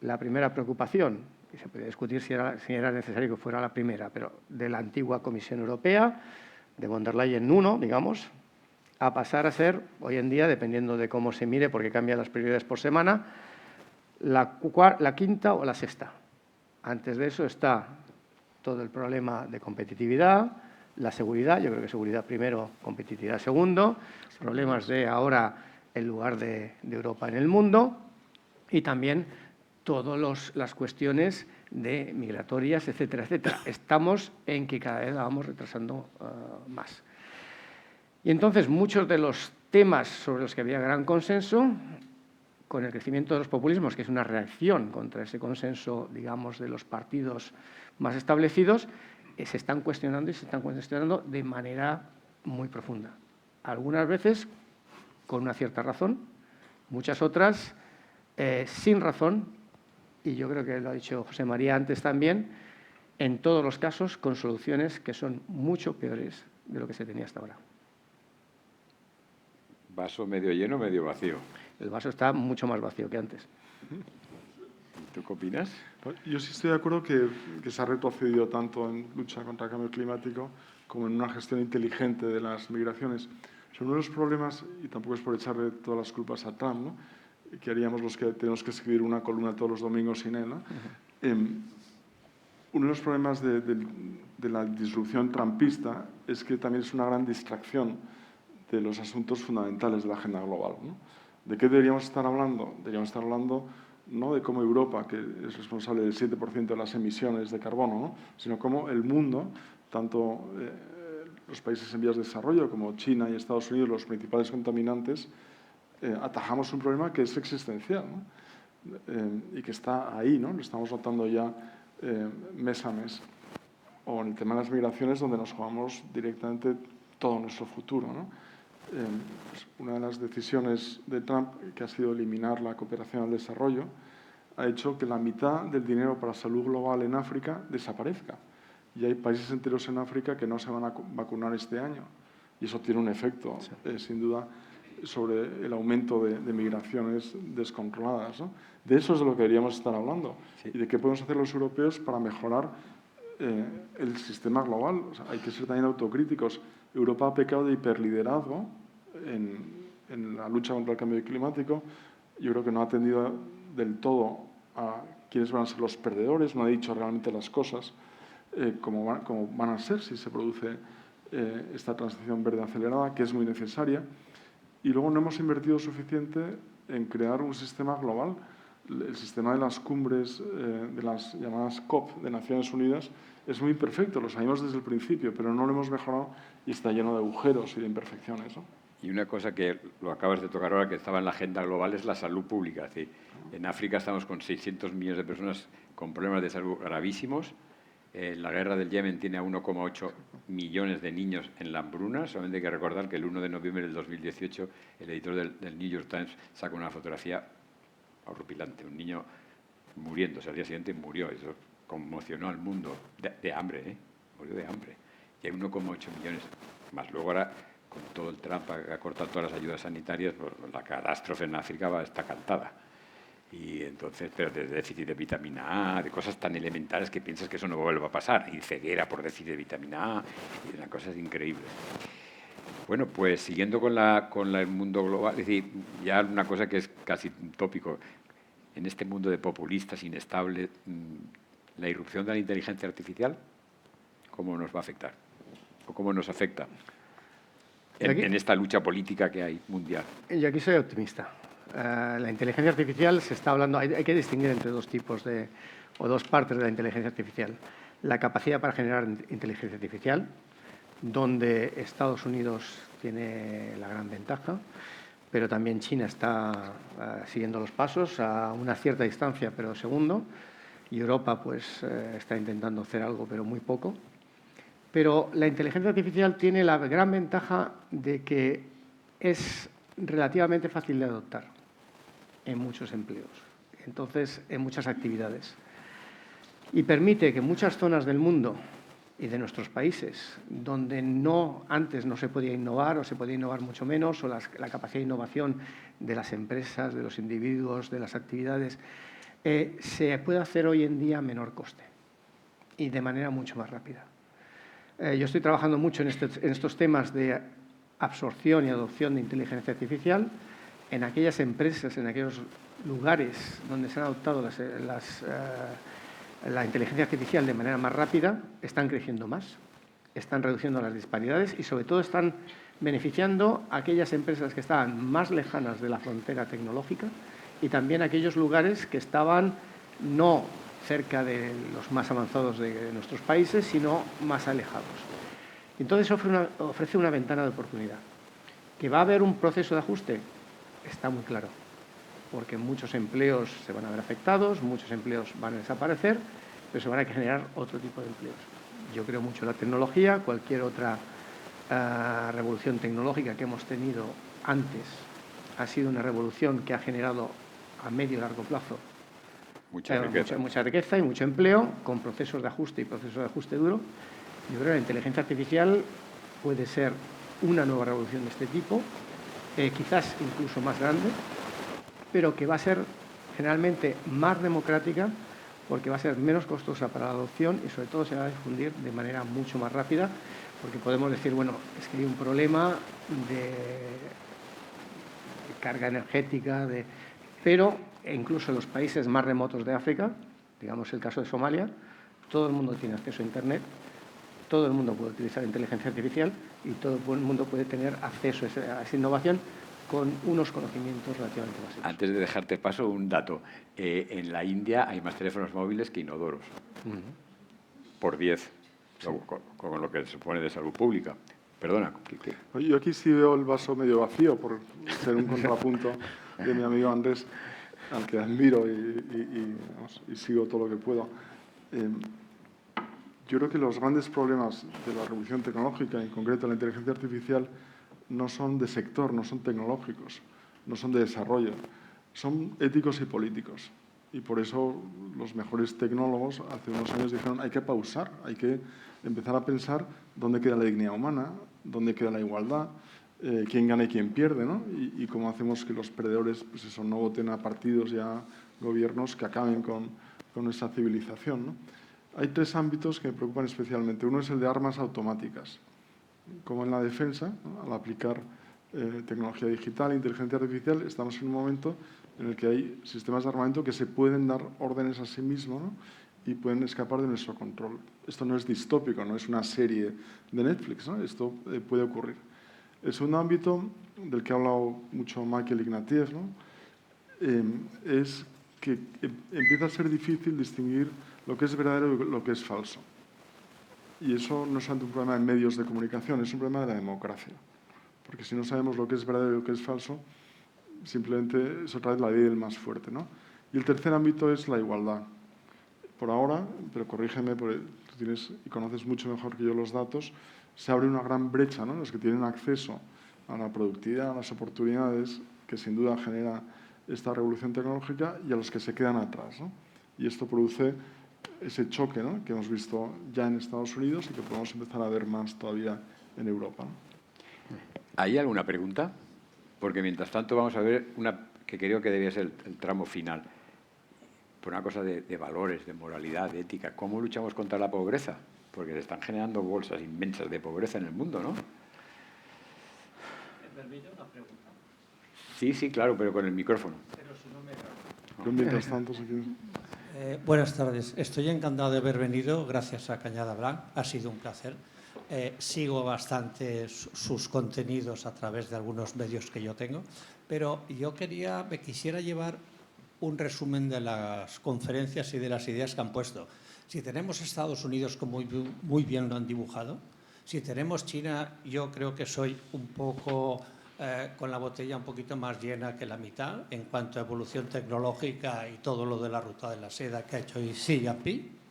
la primera preocupación, y se puede discutir si era necesario que fuera la primera, pero de la antigua Comisión Europea, de von der Leyen 1, digamos, a pasar a ser, hoy en día, dependiendo de cómo se mire, porque cambian las prioridades por semana, la quinta o la sexta. Antes de eso está todo el problema de competitividad, la seguridad, yo creo que seguridad primero, competitividad segundo, problemas de ahora el lugar de Europa en el mundo, y también todas las cuestiones de migratorias, etcétera, etcétera. Estamos en que cada vez la vamos retrasando más. Y entonces muchos de los temas sobre los que había gran consenso, con el crecimiento de los populismos, que es una reacción contra ese consenso, digamos, de los partidos más establecidos, se están cuestionando y se están cuestionando de manera muy profunda. Algunas veces con una cierta razón, muchas otras sin razón, y yo creo que lo ha dicho José María antes también, en todos los casos con soluciones que son mucho peores de lo que se tenía hasta ahora. ¿Vaso medio lleno o medio vacío? El vaso está mucho más vacío que antes. ¿Tú qué opinas? Yo sí estoy de acuerdo que se ha retrocedido tanto en lucha contra el cambio climático como en una gestión inteligente de las migraciones. Uno de los problemas, y tampoco es por echarle todas las culpas a Trump, ¿no?, que haríamos los que tenemos que escribir una columna todos los domingos sin él, ¿no? Uno de los problemas de la disrupción trumpista es que también es una gran distracción de los asuntos fundamentales de la agenda global, ¿no? ¿De qué deberíamos estar hablando? Deberíamos estar hablando no de cómo Europa, que es responsable del 7% de las emisiones de carbono, ¿no? Sino cómo el mundo, tanto los países en vías de desarrollo como China y Estados Unidos, los principales contaminantes, atajamos un problema que es existencial, ¿no? Y que está ahí, ¿no? Lo estamos notando ya mes a mes. O en el tema de las migraciones, donde nos jugamos directamente todo nuestro futuro, ¿no? Pues una de las decisiones de Trump, que ha sido eliminar la cooperación al desarrollo, ha hecho que la mitad del dinero para salud global en África desaparezca. Y hay países enteros en África que no se van a vacunar este año. Y eso tiene un efecto, sin duda, sobre el aumento de migraciones descontroladas, ¿no? De eso es de lo que deberíamos estar hablando. Sí. Y de qué podemos hacer los europeos para mejorar el sistema global. O sea, hay que ser también autocríticos. Europa ha pecado de hiperliderazgo en la lucha contra el cambio climático. Yo creo que no ha atendido del todo a quiénes van a ser los perdedores, no ha dicho realmente las cosas como van a ser si se produce esta transición verde acelerada, que es muy necesaria. Y luego no hemos invertido suficiente en crear un sistema global. El sistema de las cumbres, de las llamadas COP de Naciones Unidas, es muy imperfecto, lo sabemos desde el principio, pero no lo hemos mejorado y está lleno de agujeros y de imperfecciones, ¿no? Y una cosa que lo acabas de tocar ahora, que estaba en la agenda global, es la salud pública. Es decir, en África estamos con 600 millones de personas con problemas de salud gravísimos. La guerra del Yemen tiene a 1,8 millones de niños en la hambruna. Solamente hay que recordar que el 1 de noviembre del 2018 el editor del New York Times sacó una fotografía horripilante, un niño muriéndose, al día siguiente murió. Eso conmocionó al mundo de hambre, murió de hambre. Y hay 1,8 millones más. Luego ahora, con todo el Trump ha cortado todas las ayudas sanitarias, pues la catástrofe en África está cantada. Y entonces, pero de déficit de vitamina A, de cosas tan elementales que piensas que eso no vuelva a pasar, y ceguera por déficit de vitamina A, y una cosa increíble. Bueno, pues siguiendo con el mundo global, es decir, ya una cosa que es casi un tópico, en este mundo de populistas inestables, la irrupción de la inteligencia artificial, ¿cómo nos va a afectar? ¿O cómo nos afecta en esta lucha política que hay mundial? Yo aquí soy optimista. La inteligencia artificial se está hablando, hay que distinguir entre dos tipos o dos partes de la inteligencia artificial. La capacidad para generar inteligencia artificial, donde Estados Unidos tiene la gran ventaja, pero también China está siguiendo los pasos a una cierta distancia, pero segundo, y Europa pues está intentando hacer algo, pero muy poco. Pero la inteligencia artificial tiene la gran ventaja de que es relativamente fácil de adoptar en muchos empleos, entonces en muchas actividades. Y permite que muchas zonas del mundo y de nuestros países, donde antes no se podía innovar o se podía innovar mucho menos, o la capacidad de innovación de las empresas, de los individuos, de las actividades, se puede hacer hoy en día a menor coste y de manera mucho más rápida. Yo estoy trabajando mucho en estos temas de absorción y adopción de inteligencia artificial en aquellas empresas, en aquellos lugares donde se han adoptado la inteligencia artificial de manera más rápida, están creciendo más, están reduciendo las disparidades y, sobre todo, están beneficiando a aquellas empresas que estaban más lejanas de la frontera tecnológica y también aquellos lugares que estaban no cerca de los más avanzados de nuestros países, sino más alejados. Entonces ofrece una ventana de oportunidad. ¿Que va a haber un proceso de ajuste? Está muy claro, porque muchos empleos se van a ver afectados, muchos empleos van a desaparecer, pero se van a generar otro tipo de empleos. Yo creo mucho en la tecnología, cualquier otra revolución tecnológica que hemos tenido antes ha sido una revolución que ha generado a medio y largo plazo mucha riqueza y mucho empleo, con procesos de ajuste y procesos de ajuste duro. Yo creo que la inteligencia artificial puede ser una nueva revolución de este tipo, quizás incluso más grande, pero que va a ser generalmente más democrática porque va a ser menos costosa para la adopción y, sobre todo, se va a difundir de manera mucho más rápida, porque podemos decir, bueno, es que hay un problema de carga energética, pero incluso en los países más remotos de África, digamos el caso de Somalia, todo el mundo tiene acceso a Internet, todo el mundo puede utilizar inteligencia artificial y todo el mundo puede tener acceso a esa innovación, con unos conocimientos relativamente básicos. Antes de dejarte paso, un dato. En la India hay más teléfonos móviles que inodoros. Por 10, sí. Con lo que se supone de salud pública. Perdona. Yo aquí sí veo el vaso medio vacío, por ser un contrapunto de mi amigo Andrés, al que admiro y sigo todo lo que puedo. Yo creo que los grandes problemas de la revolución tecnológica, en concreto la inteligencia artificial, no son de sector, no son tecnológicos, no son de desarrollo, son éticos y políticos. Y por eso los mejores tecnólogos hace unos años dijeron hay que pausar, hay que empezar a pensar dónde queda la dignidad humana, dónde queda la igualdad, quién gana y quién pierde, ¿no? Y cómo hacemos que los perdedores pues eso, no voten a partidos y a gobiernos que acaben con esa civilización, ¿no? Hay 3 ámbitos que me preocupan especialmente. Uno es el de armas automáticas, como en la defensa, ¿no? Al aplicar tecnología digital, inteligencia artificial, estamos en un momento en el que hay sistemas de armamento que se pueden dar órdenes a sí mismos, ¿no? Y pueden escapar de nuestro control. Esto no es distópico, no es una serie de Netflix, ¿no? Esto puede ocurrir. El segundo ámbito, del que ha hablado mucho Michael Ignatieff, ¿no? Es que empieza a ser difícil distinguir lo que es verdadero y lo que es falso. Y eso no es tanto un problema de medios de comunicación, es un problema de la democracia. Porque si no sabemos lo que es verdadero y lo que es falso, simplemente es otra vez la ley del más fuerte, ¿no? Y el tercer ámbito es la igualdad. Por ahora, pero corrígeme, porque tú tienes y conoces mucho mejor que yo los datos, se abre una gran brecha, ¿no? Los que tienen acceso a la productividad, a las oportunidades que sin duda genera esta revolución tecnológica y a los que se quedan atrás, ¿no? Y esto produce ese choque, ¿no? Que hemos visto ya en Estados Unidos y que podemos empezar a ver más todavía en Europa, ¿no? ¿Hay alguna pregunta? Porque mientras tanto vamos a ver una que creo que debía ser el tramo final. Por una cosa de valores, de moralidad, de ética. ¿Cómo luchamos contra la pobreza? Porque se están generando bolsas inmensas de pobreza en el mundo, ¿no? ¿Me permite una pregunta? Sí, claro, pero con el micrófono. Pero si no me grabo. Yo mientras tanto, si quieres. Buenas tardes. Estoy encantado de haber venido. Gracias a Cañada Blanc. Ha sido un placer. Sigo bastante sus contenidos a través de algunos medios que yo tengo, pero me quisiera llevar un resumen de las conferencias y de las ideas que han puesto. Si tenemos Estados Unidos, como muy bien lo han dibujado, si tenemos China, yo creo que soy un poco con la botella un poquito más llena que la mitad en cuanto a evolución tecnológica y todo lo de la ruta de la seda que ha hecho Xi Jinping.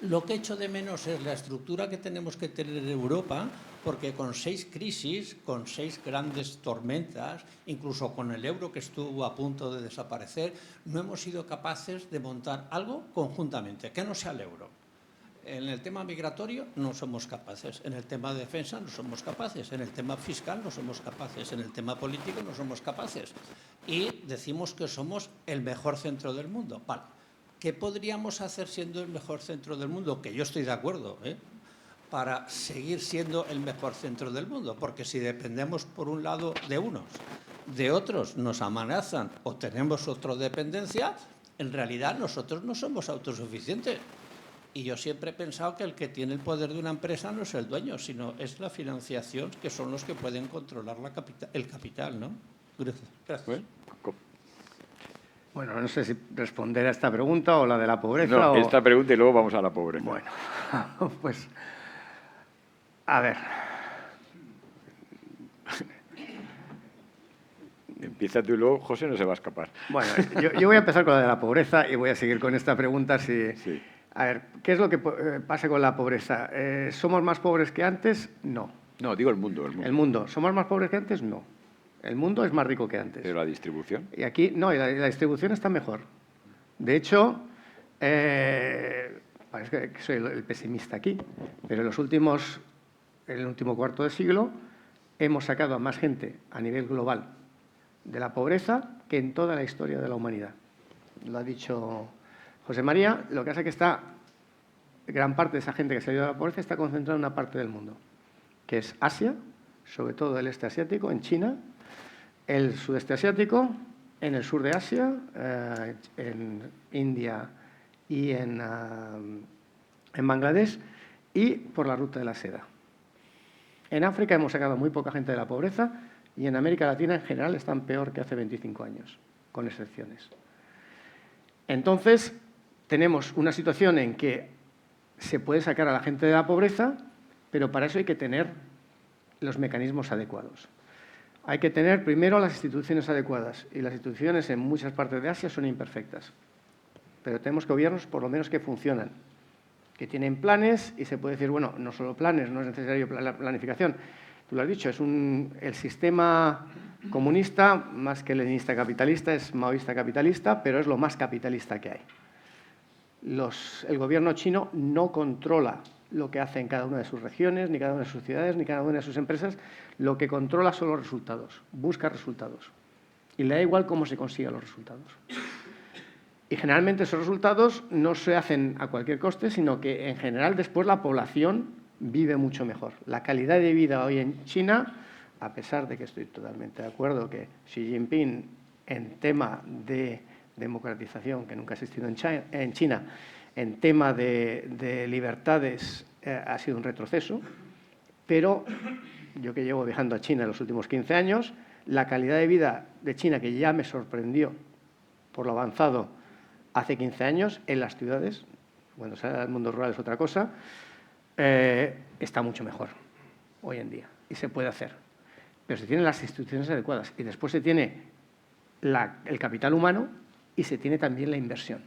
Lo que echo de menos es la estructura que tenemos que tener en Europa, porque con 6 crisis, con 6 grandes tormentas, incluso con el euro que estuvo a punto de desaparecer, no hemos sido capaces de montar algo conjuntamente, que no sea el euro. En el tema migratorio no somos capaces, en el tema de defensa no somos capaces, en el tema fiscal no somos capaces, en el tema político no somos capaces. Y decimos que somos el mejor centro del mundo. Vale. ¿Qué podríamos hacer siendo el mejor centro del mundo? Que yo estoy de acuerdo, para seguir siendo el mejor centro del mundo. Porque si dependemos, por un lado, de unos, de otros nos amenazan o tenemos otra dependencia, en realidad nosotros no somos autosuficientes. Y yo siempre he pensado que el que tiene el poder de una empresa no es el dueño, sino es la financiación, que son los que pueden controlar el capital, ¿no? Gracias. Bueno, no sé si responder a esta pregunta o la de la pobreza. No, o... esta pregunta y luego vamos a la pobreza. Bueno, pues, a ver. Empieza tú y luego José no se va a escapar. Bueno, yo voy a empezar con la de la pobreza y voy a seguir con esta pregunta. Sí. A ver, ¿qué es lo que pasa con la pobreza? ¿Somos más pobres que antes? No. No, digo el mundo. El mundo. ¿Somos más pobres que antes? No. El mundo es más rico que antes. ¿Pero la distribución? Y aquí, no, la distribución está mejor. De hecho, parece que soy el pesimista aquí, pero en el último cuarto de siglo hemos sacado a más gente a nivel global de la pobreza que en toda la historia de la humanidad. Lo ha dicho José María. Lo que pasa es que gran parte de esa gente que se ha ido de la pobreza está concentrada en una parte del mundo, que es Asia, sobre todo el este asiático, en China, el sudeste asiático, en el sur de Asia, en India y en Bangladesh, y por la ruta de la seda. En África hemos sacado muy poca gente de la pobreza Y en América Latina, en general, están peor que hace 25 años, con excepciones. Entonces, tenemos una situación en que se puede sacar a la gente de la pobreza, pero para eso hay que tener los mecanismos adecuados. Hay que tener primero las instituciones adecuadas, y las instituciones en muchas partes de Asia son imperfectas. Pero tenemos gobiernos, por lo menos, que funcionan, que tienen planes, y se puede decir, bueno, no solo planes, no es necesario la planificación. Tú lo has dicho, el sistema comunista, más que leninista capitalista, es maoísta capitalista, pero es lo más capitalista que hay. El gobierno chino no controla lo que hace en cada una de sus regiones, ni cada una de sus ciudades, ni cada una de sus empresas. Lo que controla son los resultados, busca resultados. Y le da igual cómo se consigan los resultados. Y generalmente esos resultados no se hacen a cualquier coste, sino que en general después la población vive mucho mejor. La calidad de vida hoy en China, a pesar de que estoy totalmente de acuerdo que Xi Jinping en tema de democratización, que nunca ha existido en China, en tema de libertades ha sido un retroceso, pero yo que llevo viajando a China en los últimos 15 años, la calidad de vida de China, que ya me sorprendió por lo avanzado hace 15 años, en las ciudades, cuando sale al mundo rural es otra cosa, está mucho mejor hoy en día y se puede hacer. Pero se tienen las instituciones adecuadas y después se tiene el capital humano y se tiene también la inversión.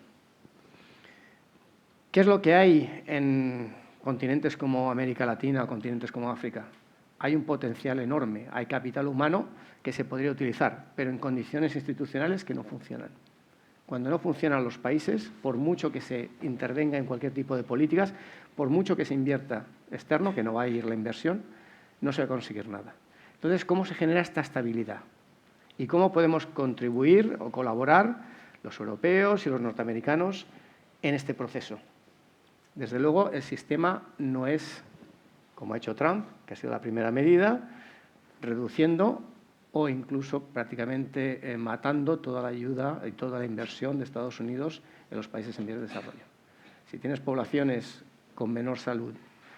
¿Qué es lo que hay en continentes como América Latina o continentes como África? Hay un potencial enorme, hay capital humano que se podría utilizar, pero en condiciones institucionales que no funcionan. Cuando no funcionan los países, por mucho que se intervenga en cualquier tipo de políticas, por mucho que se invierta externo, que no va a ir la inversión, no se va a conseguir nada. Entonces, ¿cómo se genera esta estabilidad? ¿Y cómo podemos contribuir o colaborar los europeos y los norteamericanos en este proceso? Desde luego, el sistema no es, como ha hecho Trump, que ha sido la primera medida, reduciendo o incluso prácticamente matando toda la ayuda y toda la inversión de Estados Unidos en los países en vías de desarrollo. Si tienes poblaciones con menor salud,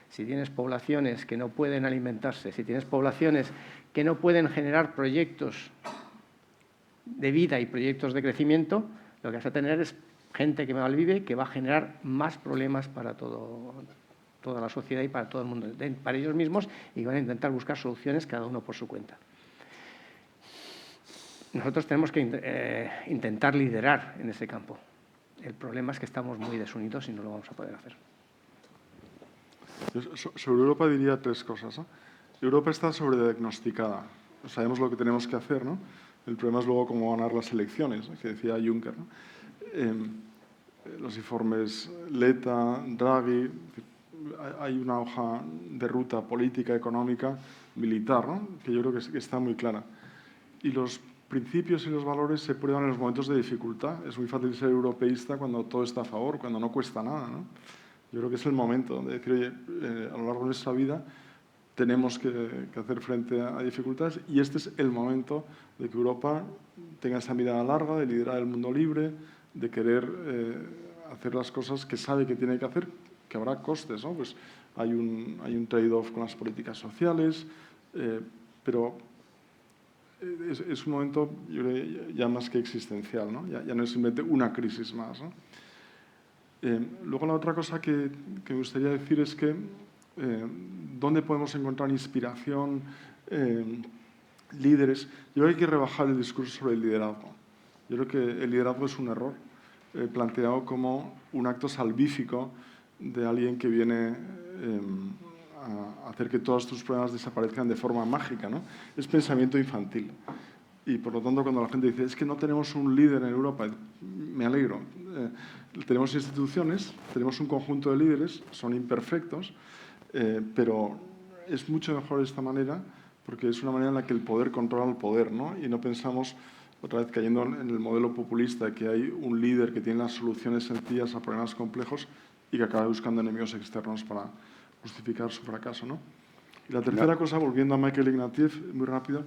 si tienes poblaciones que no pueden alimentarse, si tienes poblaciones que no pueden generar proyectos de vida y proyectos de crecimiento, lo que vas a tener es gente que malvive, que va a generar más problemas para toda la sociedad y para todo el mundo, para ellos mismos, y van a intentar buscar soluciones cada uno por su cuenta. Nosotros tenemos que intentar liderar en ese campo. El problema es que estamos muy desunidos y no lo vamos a poder hacer. Sobre Europa diría tres cosas, ¿no? Europa está sobrediagnosticada. Sabemos lo que tenemos que hacer, ¿no? El problema es luego cómo ganar las elecciones, ¿no? Que decía Juncker, ¿no? Los informes Letta, Draghi, hay una hoja de ruta política, económica, militar, ¿no? Que yo creo que está muy clara. Y los principios y los valores se prueban en los momentos de dificultad. Es muy fácil ser europeísta cuando todo está a favor, cuando no cuesta nada, ¿no? Yo creo que es el momento de decir, oye, a lo largo de nuestra vida tenemos que hacer frente a dificultades y este es el momento de que Europa tenga esa mirada larga, de liderar el mundo libre, de querer hacer las cosas que sabe que tiene que hacer, que habrá costes, ¿no? Pues hay un trade-off con las políticas sociales, pero es un momento, yo creo, ya más que existencial, ¿no? Ya no es simplemente una crisis más, ¿no? Luego la otra cosa que me gustaría decir es que ¿dónde podemos encontrar inspiración, líderes? Yo creo que hay que rebajar el discurso sobre el liderazgo. Yo creo que el liderazgo es un error planteado como un acto salvífico de alguien que viene a hacer que todos tus problemas desaparezcan de forma mágica, ¿no? Es pensamiento infantil. Y por lo tanto, cuando la gente dice, es que no tenemos un líder en Europa, me alegro. Tenemos instituciones, tenemos un conjunto de líderes, son imperfectos, pero es mucho mejor de esta manera porque es una manera en la que el poder controla el poder, ¿no? Y no pensamos, otra vez cayendo en el modelo populista, que hay un líder que tiene las soluciones sencillas a problemas complejos y que acaba buscando enemigos externos para justificar su fracaso, ¿no? Y la tercera cosa, volviendo a Michael Ignatieff, muy rápido,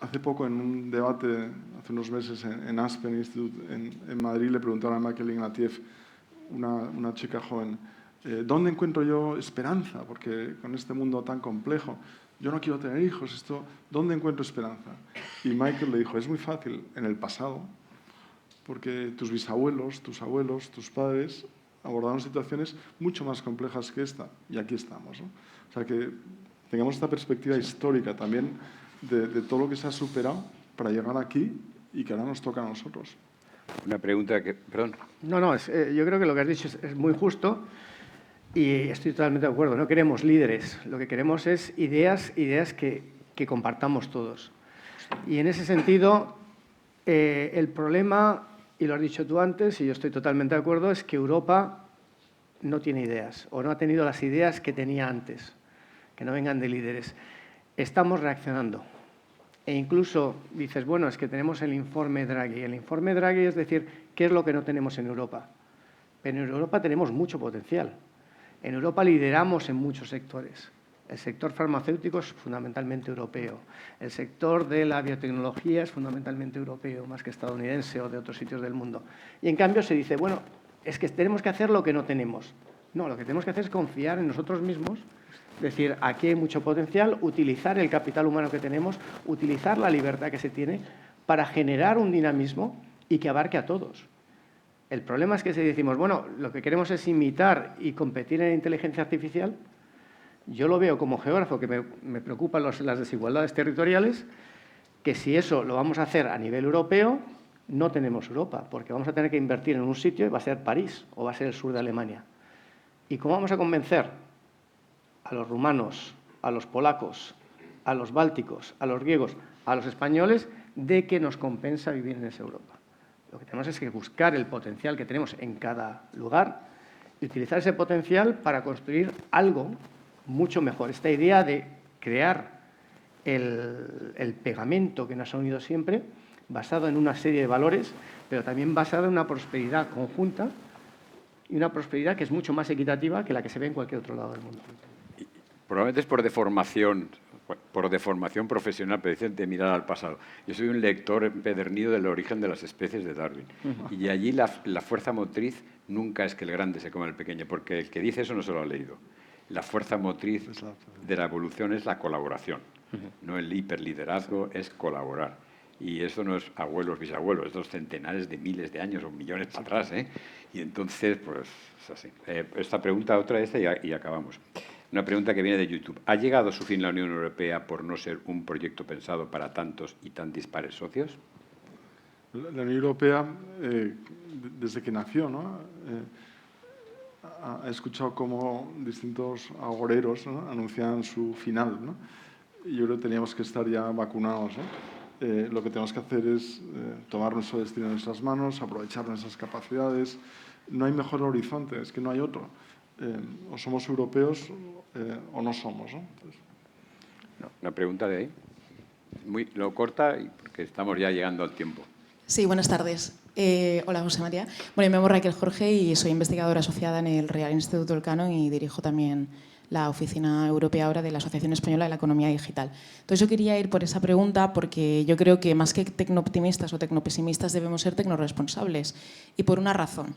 hace poco en un debate, hace unos meses en Aspen Institute en Madrid, le preguntaron a Michael Ignatieff, una chica joven, ¿dónde encuentro yo esperanza? Porque con este mundo tan complejo. yo no quiero tener hijos, ¿dónde encuentro esperanza? Y Michael le dijo, es muy fácil, en el pasado, porque tus bisabuelos, tus abuelos, tus padres abordaron situaciones mucho más complejas que esta, y aquí estamos, ¿no? O sea, que tengamos esta perspectiva histórica también de todo lo que se ha superado para llegar aquí y que ahora nos toca a nosotros. Una pregunta que... Perdón. No, yo creo que lo que has dicho es muy justo y estoy totalmente de acuerdo. No queremos líderes, lo que queremos es ideas que compartamos todos. Y en ese sentido, el problema, y lo has dicho tú antes, y yo estoy totalmente de acuerdo, es que Europa no tiene ideas o no ha tenido las ideas que tenía antes, que no vengan de líderes. Estamos reaccionando. E incluso dices, bueno, es que tenemos el informe Draghi. El informe Draghi es decir, ¿qué es lo que no tenemos en Europa? Pero en Europa tenemos mucho potencial. En Europa lideramos en muchos sectores. El sector farmacéutico es fundamentalmente europeo. El sector de la biotecnología es fundamentalmente europeo, más que estadounidense o de otros sitios del mundo. Y en cambio se dice, bueno, es que tenemos que hacer lo que no tenemos. No, lo que tenemos que hacer es confiar en nosotros mismos. Es decir, aquí hay mucho potencial, utilizar el capital humano que tenemos, utilizar la libertad que se tiene para generar un dinamismo y que abarque a todos. El problema es que si decimos, bueno, lo que queremos es imitar y competir en inteligencia artificial, yo lo veo como geógrafo, que me preocupan las desigualdades territoriales, que si eso lo vamos a hacer a nivel europeo, no tenemos Europa, porque vamos a tener que invertir en un sitio y va a ser París o va a ser el sur de Alemania. ¿Y cómo vamos a convencer a los rumanos, a los polacos, a los bálticos, a los griegos, a los españoles, de que nos compensa vivir en esa Europa? Lo que tenemos es que buscar el potencial que tenemos en cada lugar y utilizar ese potencial para construir algo mucho mejor. Esta idea de crear el pegamento que nos ha unido siempre, basado en una serie de valores, pero también basado en una prosperidad conjunta y una prosperidad que es mucho más equitativa que la que se ve en cualquier otro lado del mundo. Probablemente es por deformación profesional, pero dicen de mirar al pasado. Yo soy un lector empedernido del origen de las especies de Darwin. Y allí la fuerza motriz nunca es que el grande se coma al pequeño, porque el que dice eso no se lo ha leído. La fuerza motriz de la evolución es la colaboración, no el hiperliderazgo, es colaborar. Y eso no es abuelos, bisabuelos, estos centenares de miles de años o millones para atrás, ¿eh? Y entonces, pues, es así. Esta pregunta, otra vez, y acabamos. Una pregunta que viene de YouTube. ¿Ha llegado a su fin la Unión Europea por no ser un proyecto pensado para tantos y tan dispares socios? La Unión Europea, desde que nació, ¿no? Ha escuchado cómo distintos agoreros, ¿no?, anunciaban su final, ¿no? Y yo creo que teníamos que estar ya vacunados, ¿no? Lo que tenemos que hacer es tomar nuestro destino en nuestras manos, aprovechar nuestras capacidades. No hay mejor horizonte, es que no hay otro. O somos europeos o no somos, ¿no? Entonces... Una pregunta de ahí. Lo corta porque estamos ya llegando al tiempo. Sí, buenas tardes. Hola, José María. Bueno, me llamo Raquel Jorge y soy investigadora asociada en el Real Instituto Elcano y dirijo también la Oficina Europea ahora de la Asociación Española de la Economía Digital. Entonces yo quería ir por esa pregunta porque yo creo que más que tecnooptimistas o tecnopesimistas debemos ser tecnoresponsables y por una razón.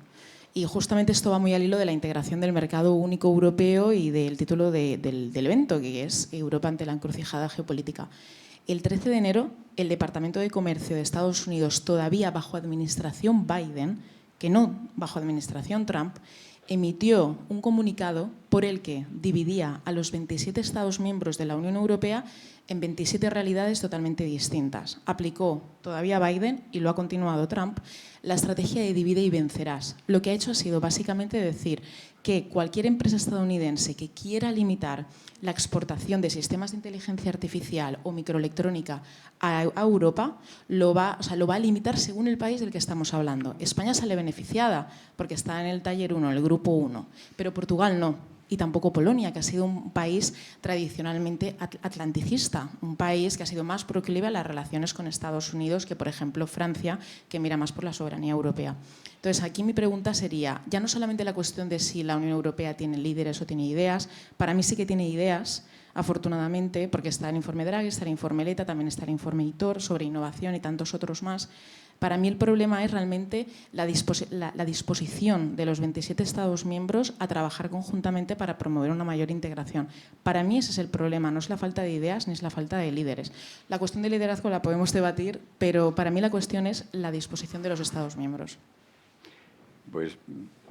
Y justamente esto va muy al hilo de la integración del mercado único europeo y del título del evento, que es Europa ante la encrucijada geopolítica. El 13 de enero, el Departamento de Comercio de Estados Unidos, todavía bajo administración Biden, que no bajo administración Trump, emitió un comunicado por el que dividía a los 27 Estados miembros de la Unión Europea en 27 realidades totalmente distintas. Aplicó todavía Biden, y lo ha continuado Trump, la estrategia de divide y vencerás. Lo que ha hecho ha sido básicamente decir que cualquier empresa estadounidense que quiera limitar la exportación de sistemas de inteligencia artificial o microelectrónica a Europa lo va a limitar según el país del que estamos hablando. España sale beneficiada porque está en el taller 1, el grupo 1, pero Portugal no. Y tampoco Polonia, que ha sido un país tradicionalmente atlanticista, un país que ha sido más proclive a las relaciones con Estados Unidos que, por ejemplo, Francia, que mira más por la soberanía europea. Entonces, aquí mi pregunta sería, ya no solamente la cuestión de si la Unión Europea tiene líderes o tiene ideas, para mí sí que tiene ideas, afortunadamente, porque está el informe Draghi, está el informe Letta, también está el informe ITOR sobre innovación y tantos otros más. Para mí el problema es realmente la disposición de los 27 Estados miembros a trabajar conjuntamente para promover una mayor integración. Para mí ese es el problema, no es la falta de ideas ni es la falta de líderes. La cuestión de liderazgo la podemos debatir, pero para mí la cuestión es la disposición de los Estados miembros. Pues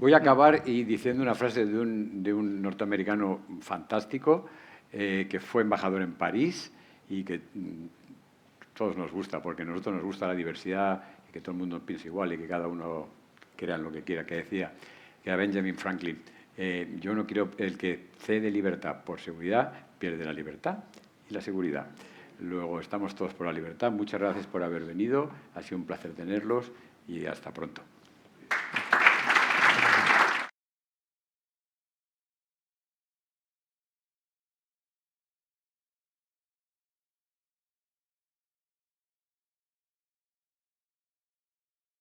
voy a acabar diciendo una frase de un norteamericano fantástico que fue embajador en París y que todos nos gusta, porque a nosotros nos gusta la diversidad y que todo el mundo piense igual y que cada uno crea en lo que quiera, que decía, que era Benjamin Franklin, yo no quiero, el que cede libertad por seguridad pierde la libertad y la seguridad. Luego estamos todos por la libertad. Muchas gracias por haber venido, ha sido un placer tenerlos y hasta pronto.